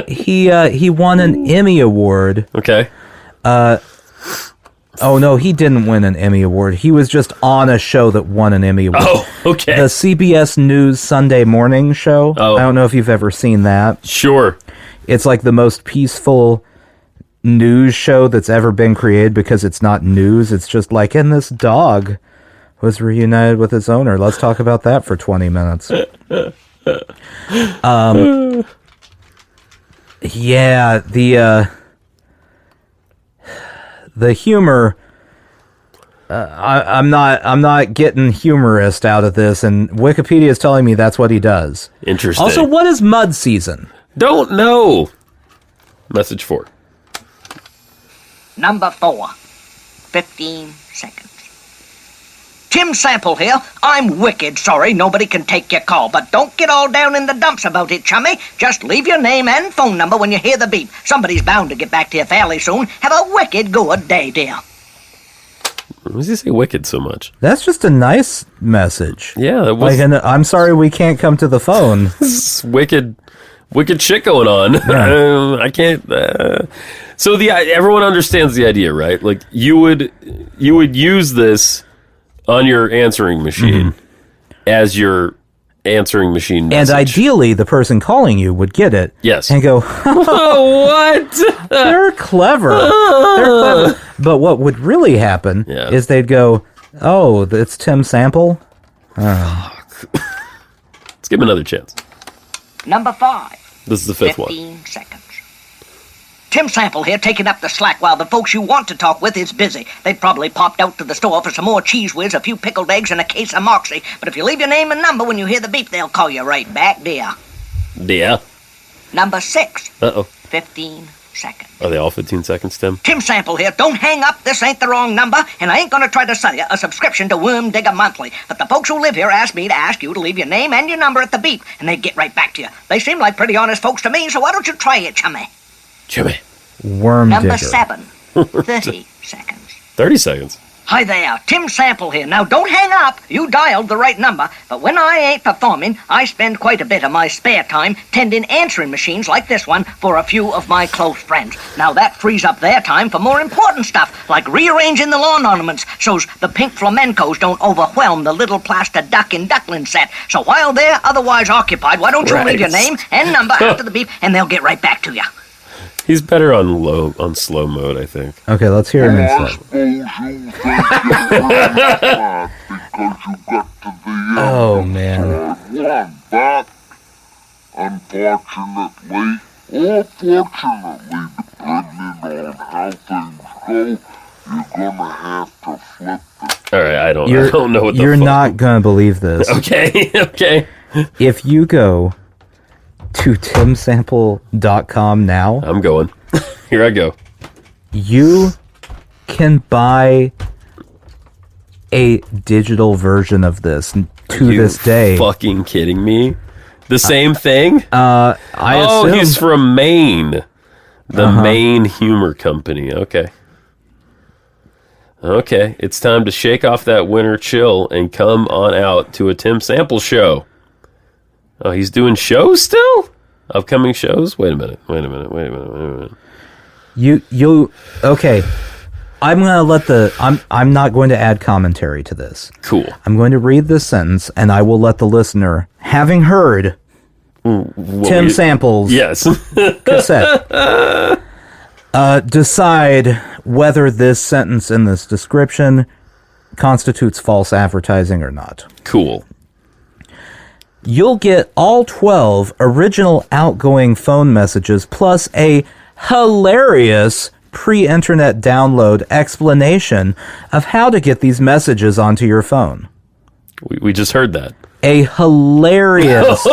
He won an Emmy Award. Okay. Oh, no, he didn't win an Emmy Award. He was just on a show that won an Emmy Award. Oh, okay. The CBS News Sunday morning show. Oh. I don't know if you've ever seen that. Sure. It's like the most peaceful news show that's ever been created because it's not news. It's just like, and this dog was reunited with its owner. Let's talk about that for 20 minutes. Yeah, the humor, I'm not getting humorist out of this, and Wikipedia is telling me that's what he does. Interesting. Also, what is mud season? Don't know. Message 4. Number 4. 15 seconds. Tim Sample here. I'm wicked sorry nobody can take your call, but don't get all down in the dumps about it, chummy. Just leave your name and phone number when you hear the beep. Somebody's bound to get back to you fairly soon. Have a wicked good day, dear. Why does he say wicked so much? That's just a nice message. Yeah, that was... Like, I'm sorry we can't come to the phone. This is wicked shit going on. Yeah. I can't... So everyone understands the idea, right? Like, you would use this on your answering machine as your answering machine message. And ideally, the person calling you would get it. Yes. And go, what? They're clever. They're clever. But what would really happen is they'd go, oh, it's Tim Sample? Let's give him another chance. Number 5. This is the 5th 15 seconds. Tim Sample here, taking up the slack while the folks you want to talk with is busy. They've probably popped out to the store for some more Cheese Whiz, a few pickled eggs, and a case of Moxie. But if you leave your name and number when you hear the beep, they'll call you right back, dear. Dear. Number 6. Uh-oh. 15 seconds. Are they all 15 seconds, Tim? Tim Sample here. Don't hang up. This ain't the wrong number, and I ain't gonna try to sell you a subscription to Worm Digger Monthly. But the folks who live here asked me to ask you to leave your name and your number at the beep, and they'd get right back to you. They seem like pretty honest folks to me, so why don't you try it, chummy? Jimmy. Worm Number digger. 7. 30 seconds. 30 seconds. Hi there, Tim Sample here. Now, don't hang up. You dialed the right number, but when I ain't performing, I spend quite a bit of my spare time tending answering machines like this one for a few of my close friends. Now, that frees up their time for more important stuff, like rearranging the lawn ornaments so's the pink flamencos don't overwhelm the little plaster duck and duckling set. So while they're otherwise occupied, why don't you leave your name and number after the beep, and they'll get right back to you. He's better on slow mode, I think. Okay, let's hear him in slow. Oh, man. But unfortunately, or fortunately, depending on how things go, you're gonna have to flip it. All right, I don't know what the You're fuck. not gonna believe this. Okay, okay. If you go to timsample.com now, I'm going. Here I go. You can buy a digital version of this to this day. Fucking kidding me? The same thing? I assume. He's from Maine. The Maine Humor Company. Okay. Okay, it's time to shake off that winter chill and come on out to a Tim Sample show. Oh, he's doing shows still? Upcoming shows? Wait a minute. You okay. I'm gonna let I'm not going to add commentary to this. Cool. I'm going to read this sentence and I will let the listener, having heard Tim Sample's cassette, decide whether this sentence in this description constitutes false advertising or not. Cool. You'll get all 12 original outgoing phone messages plus a hilarious pre-internet download explanation of how to get these messages onto your phone. We just heard that. A hilarious...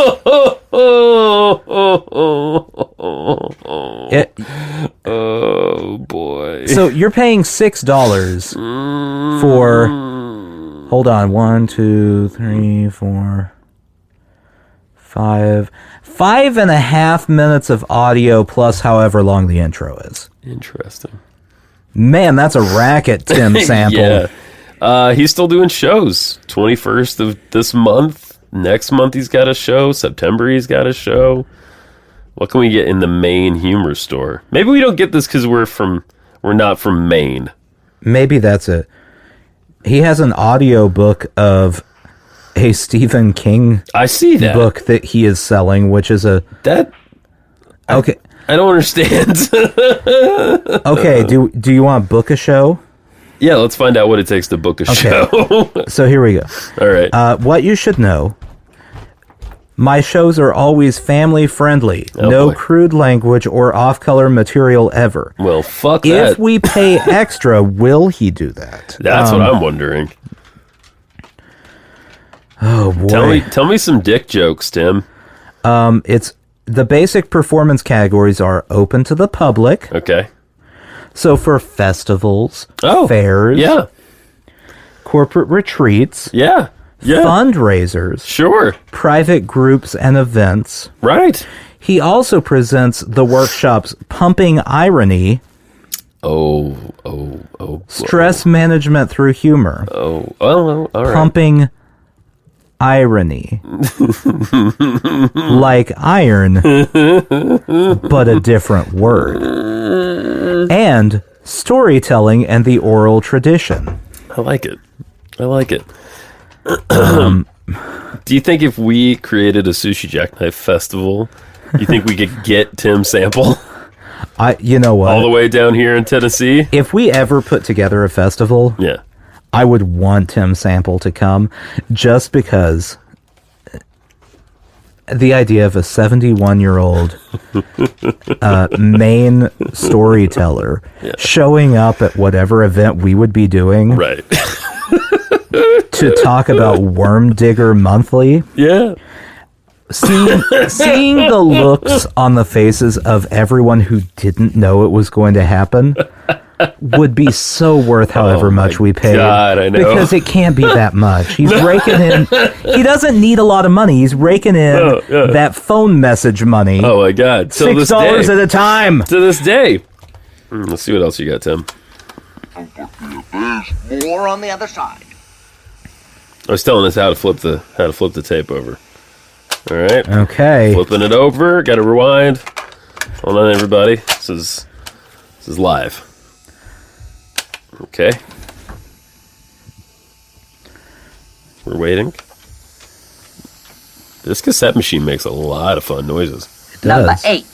Oh, boy. So you're paying $6 for... Hold on. 1, 2, 3, 4... 5.5 minutes of audio plus however long the intro is. Interesting. Man, that's a racket, Tim Sample. Yeah. He's still doing shows. 21st of this month. Next month he's got a show. September he's got a show. What can we get in the Maine Humor Store? Maybe we don't get this because we're not from Maine. maybe that's it. He has an audio book of a Stephen King I see that book that he is selling, which is a... Okay. I don't understand. Okay, do you want to book a show? Yeah, let's find out what it takes to book a show. So here we go. All right. What you should know. My shows are always family friendly. No crude language or off-color material ever. Well, fuck that. If we pay extra, will he do that? That's what I'm wondering. Oh, boy. Tell me some dick jokes, Tim. It's the basic performance categories are open to the public. Okay. So for festivals, fairs, corporate retreats, fundraisers, private groups and events. Right. He also presents the workshops Pumping Irony. Stress management through humor. All right. Pumping Irony. Like iron, but a different word. And storytelling and the oral tradition. I like it. Do you think if we created a Sushi Jackknife festival, you think we could get Tim Sample? You know what? All the way down here in Tennessee? If we ever put together a festival, I would want Tim Sample to come, just because the idea of a 71-year-old Maine storyteller showing up at whatever event we would be doing, right, to talk about Worm Digger Monthly. Yeah. Seeing the looks on the faces of everyone who didn't know it was going to happen would be so worth however much we paid. God, I know. Because it can't be that much. He's raking in... He doesn't need a lot of money. He's raking in that phone message money. Oh, my God. $6 at a time. To this day. Let's see what else you got, Tim. More on the other side. I was telling us how to flip the tape over. All right. Okay. Flipping it over. Got to rewind. Hold on, everybody. This is live. Okay. We're waiting. This cassette machine makes a lot of fun noises. It does. Number 8.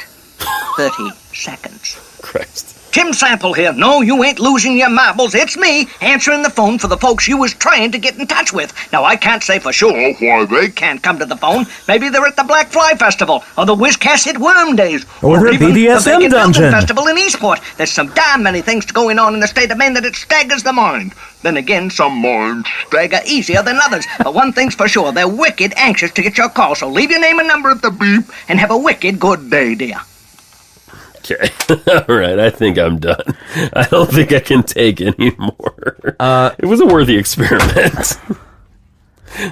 30 seconds. Christ. Tim Sample here. No, you ain't losing your marbles. It's me answering the phone for the folks you was trying to get in touch with. Now, I can't say for sure why they can't come to the phone. Maybe they're at the Black Fly Festival, or the Wiscasset Worm Days, or the even BDSM the dungeon Festival in Eastport. There's some damn many things going on in the state of Maine that it staggers the mind. Then again, some minds stagger easier than others. But one thing's for sure, they're wicked anxious to get your call. So leave your name and number at the beep and have a wicked good day, dear. Okay. All right. I think I'm done. I don't think I can take any more. It was a worthy experiment.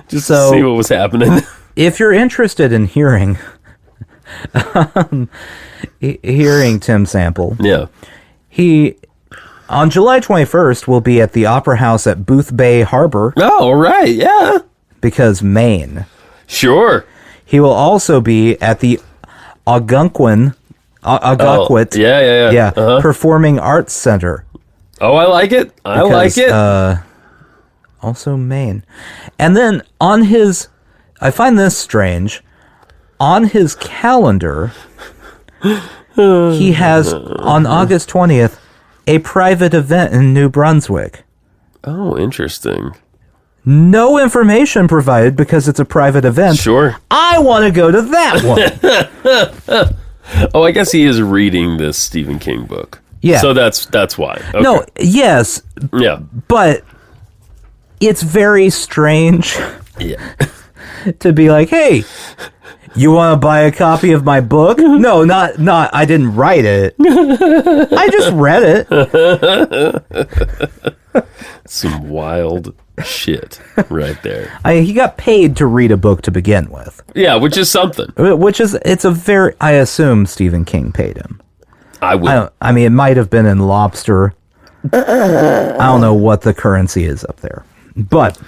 Just to see what was happening. If you're interested in hearing Tim Sample, he on July 21st will be at the Opera House at Booth Bay Harbor. Oh, right. Yeah. Because Maine. Sure. He will also be at the Algonquin. Performing Arts Center. Oh, I like it. I like it. Also Maine. And then on his... I find this strange. On his calendar, he has, on August 20th, a private event in New Brunswick. Oh, interesting. No information provided because it's a private event. Sure. I want to go to that one. Oh, I guess he is reading this Stephen King book. Yeah. So that's why. Okay. No, yes. Yeah. But it's very strange. Yeah. To be like, hey, you want to buy a copy of my book? No, not. I didn't write it. I just read it. Some wild shit right there. He got paid to read a book to begin with. Yeah, which is something. I assume Stephen King paid him. I would. I mean, it might have been in Lobster. I don't know what the currency is up there. But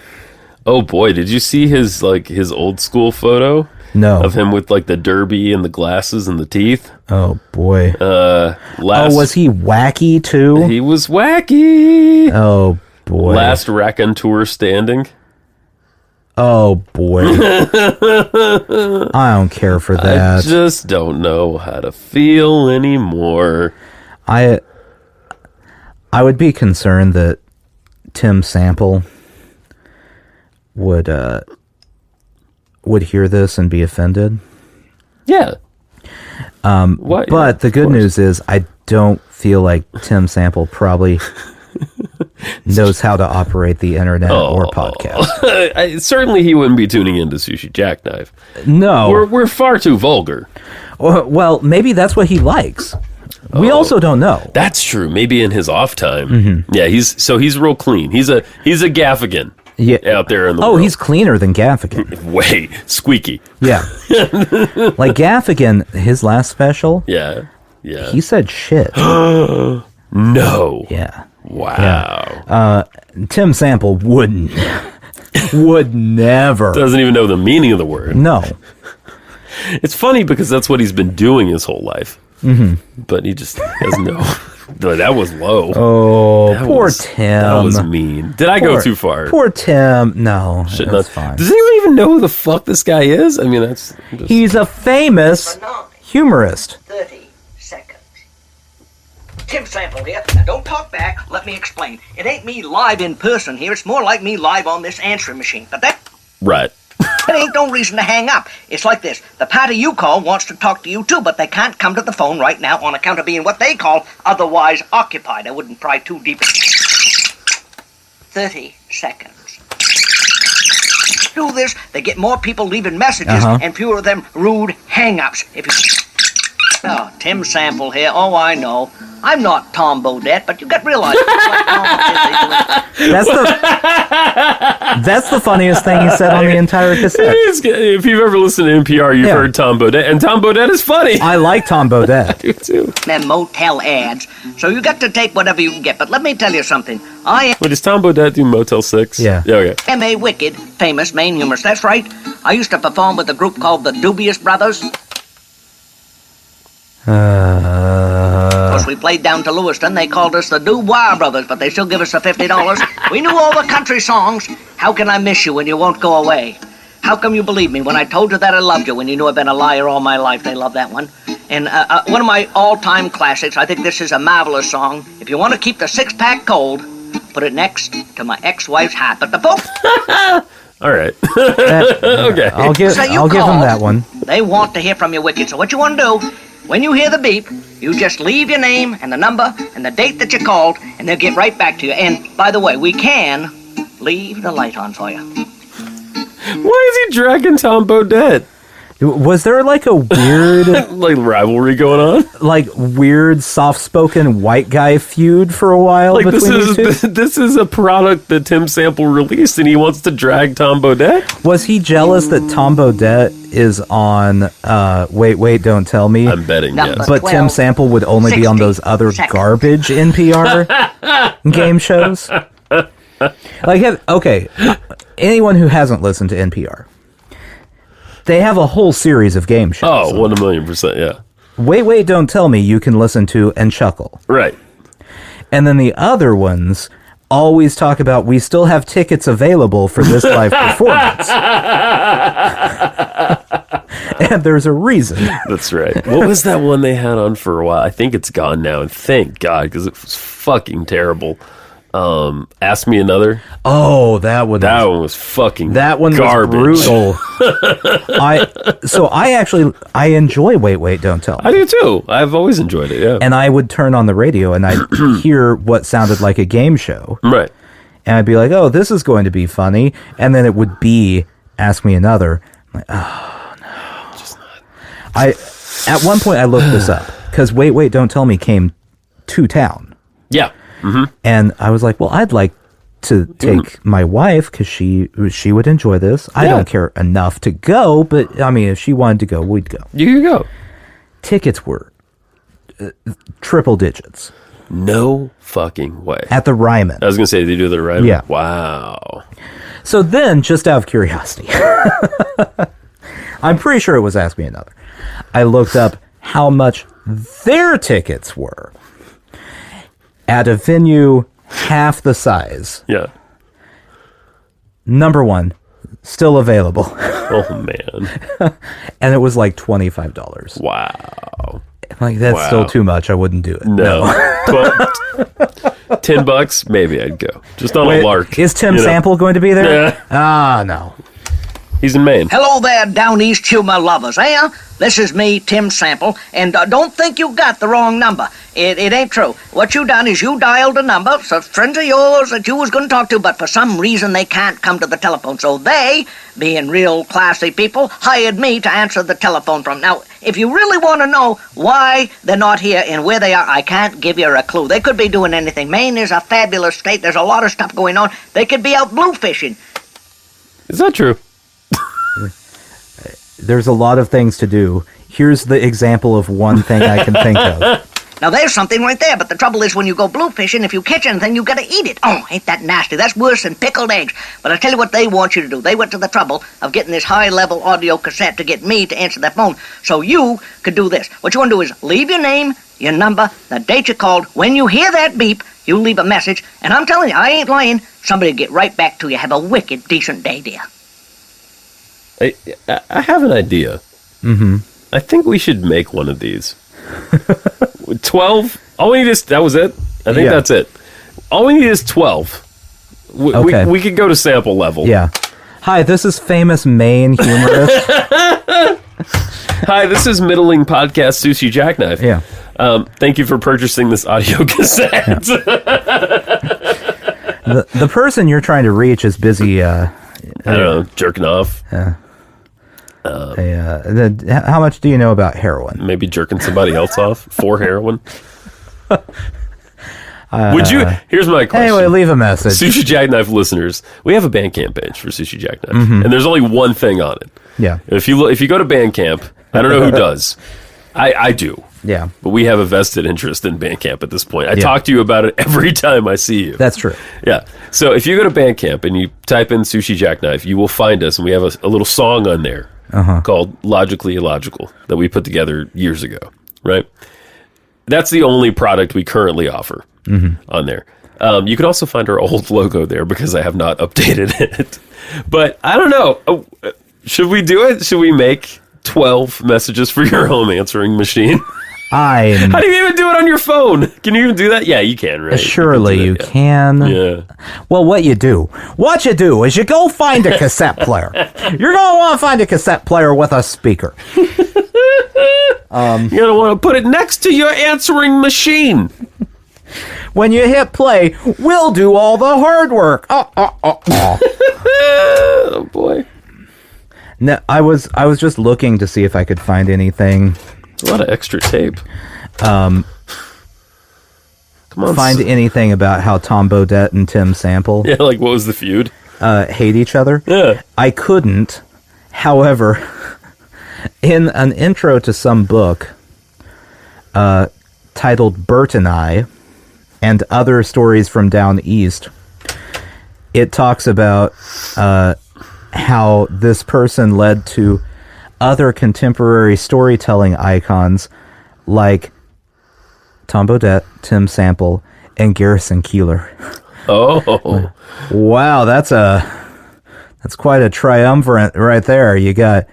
oh boy, did you see his old school photo? No. Of him with like the derby and the glasses and the teeth. Oh boy. Was he wacky too? He was wacky. Oh boy. Last raconteur standing. Oh boy. I don't care for that. I just don't know how to feel anymore. I would be concerned that Tim Sample would hear this and be offended. Yeah. But the good news is I don't feel like Tim Sample probably knows how to operate the internet or podcast. Certainly he wouldn't be tuning into Sushi Jackknife. No. We're far too vulgar. Well, maybe that's what he likes. We also don't know. That's true. Maybe in his off time. Yeah, he's real clean. He's a Gaffigan. Yeah. Out there in the world. He's cleaner than Gaffigan. Way squeaky. Yeah. Like Gaffigan, his last special. Yeah. He said shit. No. Yeah. Wow. Yeah. Tim Sample wouldn't. Would never. Doesn't even know the meaning of the word. No. It's funny because that's what he's been doing his whole life. But he just has no. That was low. Oh, poor Tim. That was mean. Did I go too far? Poor Tim. No, that's fine. Does anyone even know who the fuck this guy is? I mean, he's a famous humorist. 30 seconds. Tim Sample here. Now don't talk back. Let me explain. It ain't me live in person here. It's more like me live on this answering machine. But that ain't no reason to hang up. It's like this. The party you call wants to talk to you too, but they can't come to the phone right now on account of being what they call otherwise occupied. I wouldn't pry too deep. 30 seconds. Do this, they get more people leaving messages and fewer of them rude hang-ups. Oh, Tim Sample here. Oh, I know. I'm not Tom Bodett, but you got to realize that's the funniest thing he said on the entire cassette. If you've ever listened to NPR, you've heard Tom Bodett, and Tom Bodett is funny. I like Tom Bodett. I do too. Them motel ads, so you got to take whatever you can get. But let me tell you something. Wait, does Tom Bodett do Motel 6? Yeah. Okay. am a wicked, famous Maine humorist. That's right. I used to perform with a group called the Dubious Brothers. Of course, we played down to Lewiston. They called us the Dubois Brothers, but they still give us the $50. We knew all the country songs. How can I miss you when you won't go away? How come you believe me when I told you that I loved you when you knew I've been a liar all my life? They love that one. And one of my all-time classics, I think this is a marvelous song. If you want to keep the six-pack cold, put it next to my ex-wife's hat. But the folks... All right. Okay. I'll give him that one. They want to hear from you, Wicked. So what you want to do... When you hear the beep, you just leave your name and the number and the date that you called, and they'll get right back to you. And, by the way, we can leave the light on for you. Why is he dragging Tom Bodett? Was there like a weird... like rivalry going on? Like weird soft-spoken white guy feud for a while like between these two? This is a product that Tim Sample released and he wants to drag Tom Bodett? Was he jealous that Tom Bodett is on Wait, Don't Tell Me? I'm betting, yes. But Tim Sample would only be on those other garbage NPR game shows? Anyone who hasn't listened to NPR, they have a whole series of game shows. Oh, 1,000,000%, yeah. Wait, Don't Tell Me, you can listen to and chuckle. Right. And then the other ones always talk about, we still have tickets available for this live performance. And there's a reason. That's right. What was that one they had on for a while? I think it's gone now, and thank God, because it was fucking terrible. Ask Me Another. Oh, that one was fucking garbage. Was brutal. I enjoy Wait, Don't Tell Me. I do too. I've always enjoyed it, yeah. And I would turn on the radio and I'd hear what sounded like a game show. Right. And I'd be like, oh, this is going to be funny. And then it would be Ask Me Another. I'm like, oh, no. Just not. At one point I looked this up because Wait, Don't Tell Me came to town. Yeah. Mm-hmm. And I was like, well, I'd like to take my wife because she would enjoy this. I don't care enough to go, but I mean, if she wanted to go, we'd go. You could go. Tickets were triple digits. No fucking way. At the Ryman. I was going to say, they do the Ryman? Yeah. Wow. So then, just out of curiosity, I'm pretty sure it was Ask Me Another. I looked up how much their tickets were at a venue half the size. Yeah. Number one, still available. Oh, man. And it was like $25. Wow. Like, that's still too much. I wouldn't do it. No. $10, maybe I'd go. Just on a lark. Is Tim Sample going to be there? Yeah. Ah, no. He's in Maine. Hello there, Down East humor lovers, eh? This is me, Tim Sample, and don't think you got the wrong number. It ain't true. What you done is you dialed a number, so friends of yours that you was going to talk to, but for some reason they can't come to the telephone. So they, being real classy people, hired me to answer the telephone from. Now, if you really want to know why they're not here and where they are, I can't give you a clue. They could be doing anything. Maine is a fabulous state. There's a lot of stuff going on. They could be out blue fishing. Is that true? There's a lot of things to do. Here's the example of one thing I can think of. Now, there's something right there, but the trouble is when you go blue fishing, if you catch anything, you gotta eat it. Oh, ain't that nasty? That's worse than pickled eggs. But I tell you what they want you to do. They went to the trouble of getting this high-level audio cassette to get me to answer that phone, so you could do this. What you want to do is leave your name, your number, the date you called. When you hear that beep, you leave a message, and I'm telling you, I ain't lying. Somebody will get right back to you. Have a wicked decent day, dear. I have an idea. Mm-hmm. I think we should make one of these. 12. All we need is... That was it? I think that's it. All we need is 12. Okay. We could go to sample level. Yeah. Hi, this is famous Maine humorist. Hi, this is middling podcast Sushi Jackknife. Yeah. Thank you for purchasing this audio cassette. Yeah. The person you're trying to reach is busy... I don't know, jerking off. How much do you know about heroin? Maybe jerking somebody else off for heroin. Would you? Here's my question. Anyway, leave a message. Sushi Jackknife listeners, we have a Bandcamp page for Sushi Jackknife, and there's only one thing on it. Yeah. If you go to Bandcamp, I don't know who does. I do. Yeah. But we have a vested interest in Bandcamp at this point. I talk to you about it every time I see you. That's true. Yeah. So if you go to Bandcamp and you type in Sushi Jackknife, you will find us, and we have a little song on there called Logically Illogical that we put together years ago, right? That's the only product we currently offer on there. You can also find our old logo there because I have not updated it. But I don't know. Should we do it? Should we make 12 messages for your home answering machine? How do you even do it on your phone? Can you even do that? Yeah, you can, right? Surely you can. Yeah. Well, what you do is you go find a cassette player. You're going to want to find a cassette player with a speaker. You're going to want to put it next to your answering machine. When you hit play, we'll do all the hard work. Oh, boy. No, I was just looking to see if I could find anything. A lot of extra tape. Come on. Find anything about how Tom Bodett and Tim Sample Yeah, like what was the feud? hate each other. Yeah. I couldn't. However, in an intro to some book titled Bert and I and Other Stories from Down East, it talks about how this person led to other contemporary storytelling icons like Tom Bodett, Tim Sample, and Garrison Keillor. Oh. Wow, that's quite a triumvirate right there. You got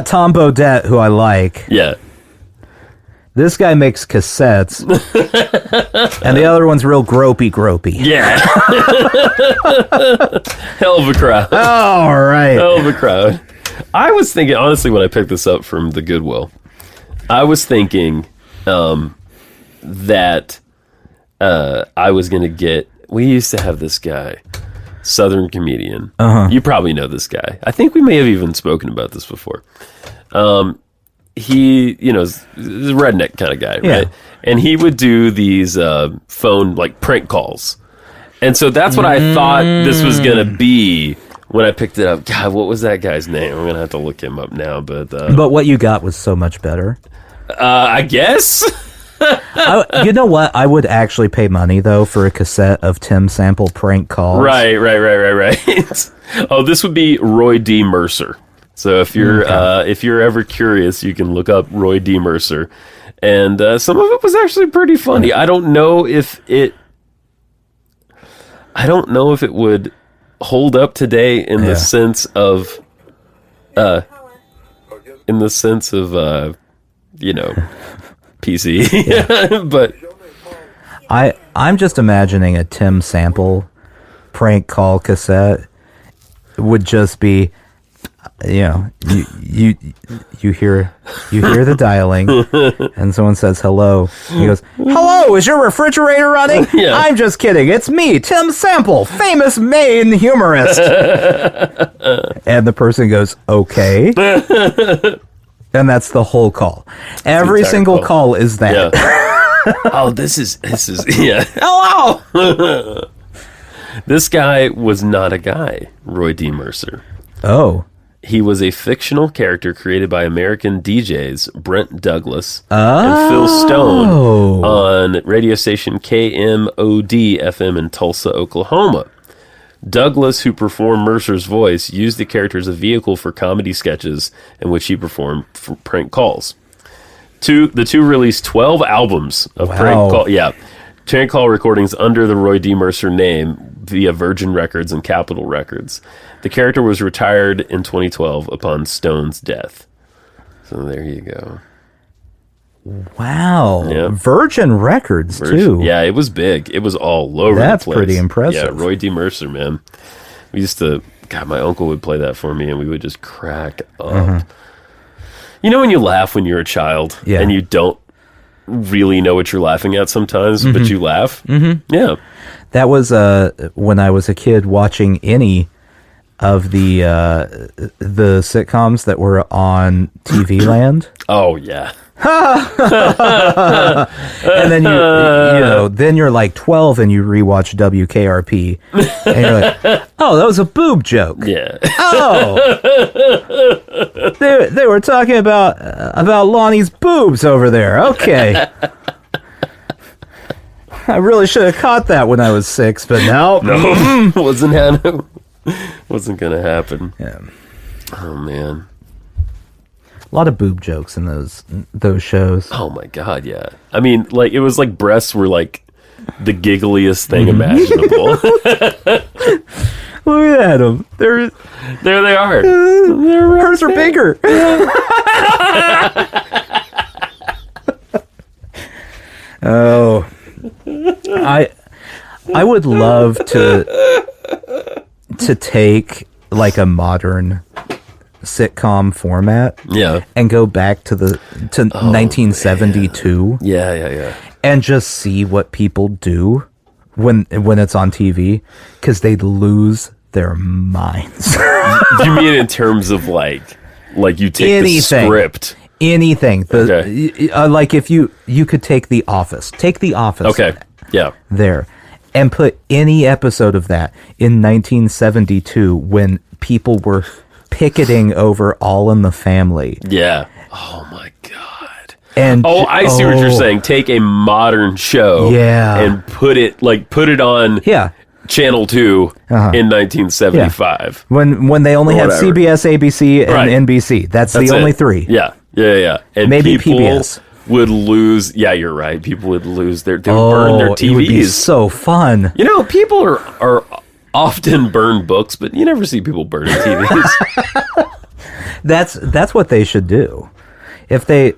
Tom Bodett, who I like. Yeah. This guy makes cassettes, and the other one's real gropey. Yeah. Hell of a crowd. All right. Hell of a crowd. I was thinking, honestly, when I picked this up from the Goodwill, I was thinking that I was going to get... We used to have this guy, Southern comedian. You probably know this guy. I think we may have even spoken about this before. He, is a redneck kind of guy, right? And he would do these phone, like, prank calls. And so that's what I thought this was going to be when I picked it up. God, what was that guy's name? I'm going to have to look him up now. But what you got was so much better. I guess. You know what? I would actually pay money, though, for a cassette of Tim Sample prank calls. Right. Oh, this would be Roy D. Mercer. So if you're ever curious, you can look up Roy D. Mercer, and some of it was actually pretty funny. I don't know if it would hold up today in the sense of PC. But I'm just imagining a Tim Sample prank call cassette would just be, you hear the dialing, and someone says hello. He goes, "Hello, is your refrigerator running?" Yeah. "I'm just kidding. It's me, Tim Sample, famous Maine humorist." And the person goes, "Okay." And that's the whole call. Every single call is that. Yeah. Oh, this is yeah. Hello. This guy was not a guy, Roy D. Mercer. Oh. He was a fictional character created by American DJs Brent Douglas and Phil Stone on radio station KMOD FM in Tulsa, Oklahoma. Douglas, who performed Mercer's voice, used the character as a vehicle for comedy sketches in which he performed for prank calls. The two released 12 albums of prank call recordings under the Roy D. Mercer name via Virgin Records and Capitol Records. The character was retired in 2012 upon Stone's death. So there you go. Wow. Yep. Virgin Records, too. Yeah, it was big. It was all over the place. That's pretty impressive. Yeah, Roy D. Mercer, man. We used to... God, my uncle would play that for me, and we would just crack up. Mm-hmm. You know when you laugh when you're a child, and you don't really know what you're laughing at sometimes, but you laugh? Mm-hmm. Yeah. That was when I was a kid watching any of the sitcoms that were on TV Land. Oh, yeah. And then then you're like 12 and you rewatch WKRP and you're like, oh, that was a boob joke. Yeah. Oh, they were talking about Lonnie's boobs over there. Okay. I really should have caught that when I was 6, but no, wasn't gonna happen. Yeah. Oh man. A lot of boob jokes in those shows. Oh my god, yeah. I mean, like it was like breasts were like the giggliest thing imaginable. Look at them. There they are. Hers are bigger. Oh, I would love to take like a modern sitcom format, and go back to 1972, man. Yeah, and just see what people do when it's on TV, because they'd lose their minds. You mean in terms of like you take the script, anything? Like if you could take The Office, okay, yeah, there, and put any episode of that in 1972 when people were picketing over All in the Family. Yeah. Oh my god. And I see what you're saying. Take a modern show, and put it on Channel 2 in 1975. When they only had CBS, ABC, and NBC. That's the only three. Yeah. And maybe people PBS would lose. Yeah, you're right. People would lose they would burn their TVs. It would be so fun. You know, people are often burn books, but you never see people burning TVs. That's what they should do. If they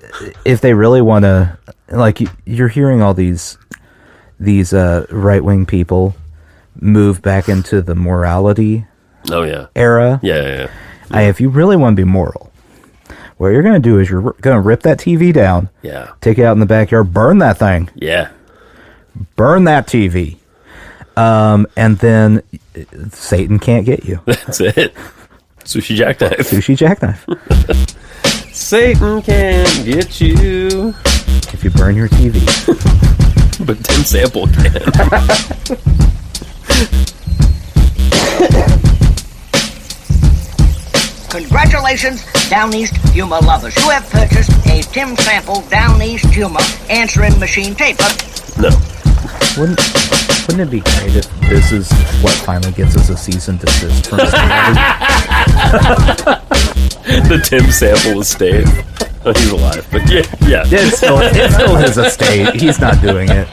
really want to, like, you're hearing all these right-wing people move back into the morality era. Yeah. If you really want to be moral, what you're going to do is you're going to rip that TV down, take it out in the backyard, burn that thing. Yeah. Burn that TV. And then Satan can't get you. That's it. Sushi jackknife. Satan can't get you if you burn your TV. But Tim Sample can. Congratulations, Down East humor lovers. You have purchased a Tim Sample Down East humor answering machine tape. No. Wouldn't it be great if this is what finally gets us a cease and desist from somebody? The Tim Sample estate. Oh, he's alive, but yeah. It's still his estate. He's not doing it.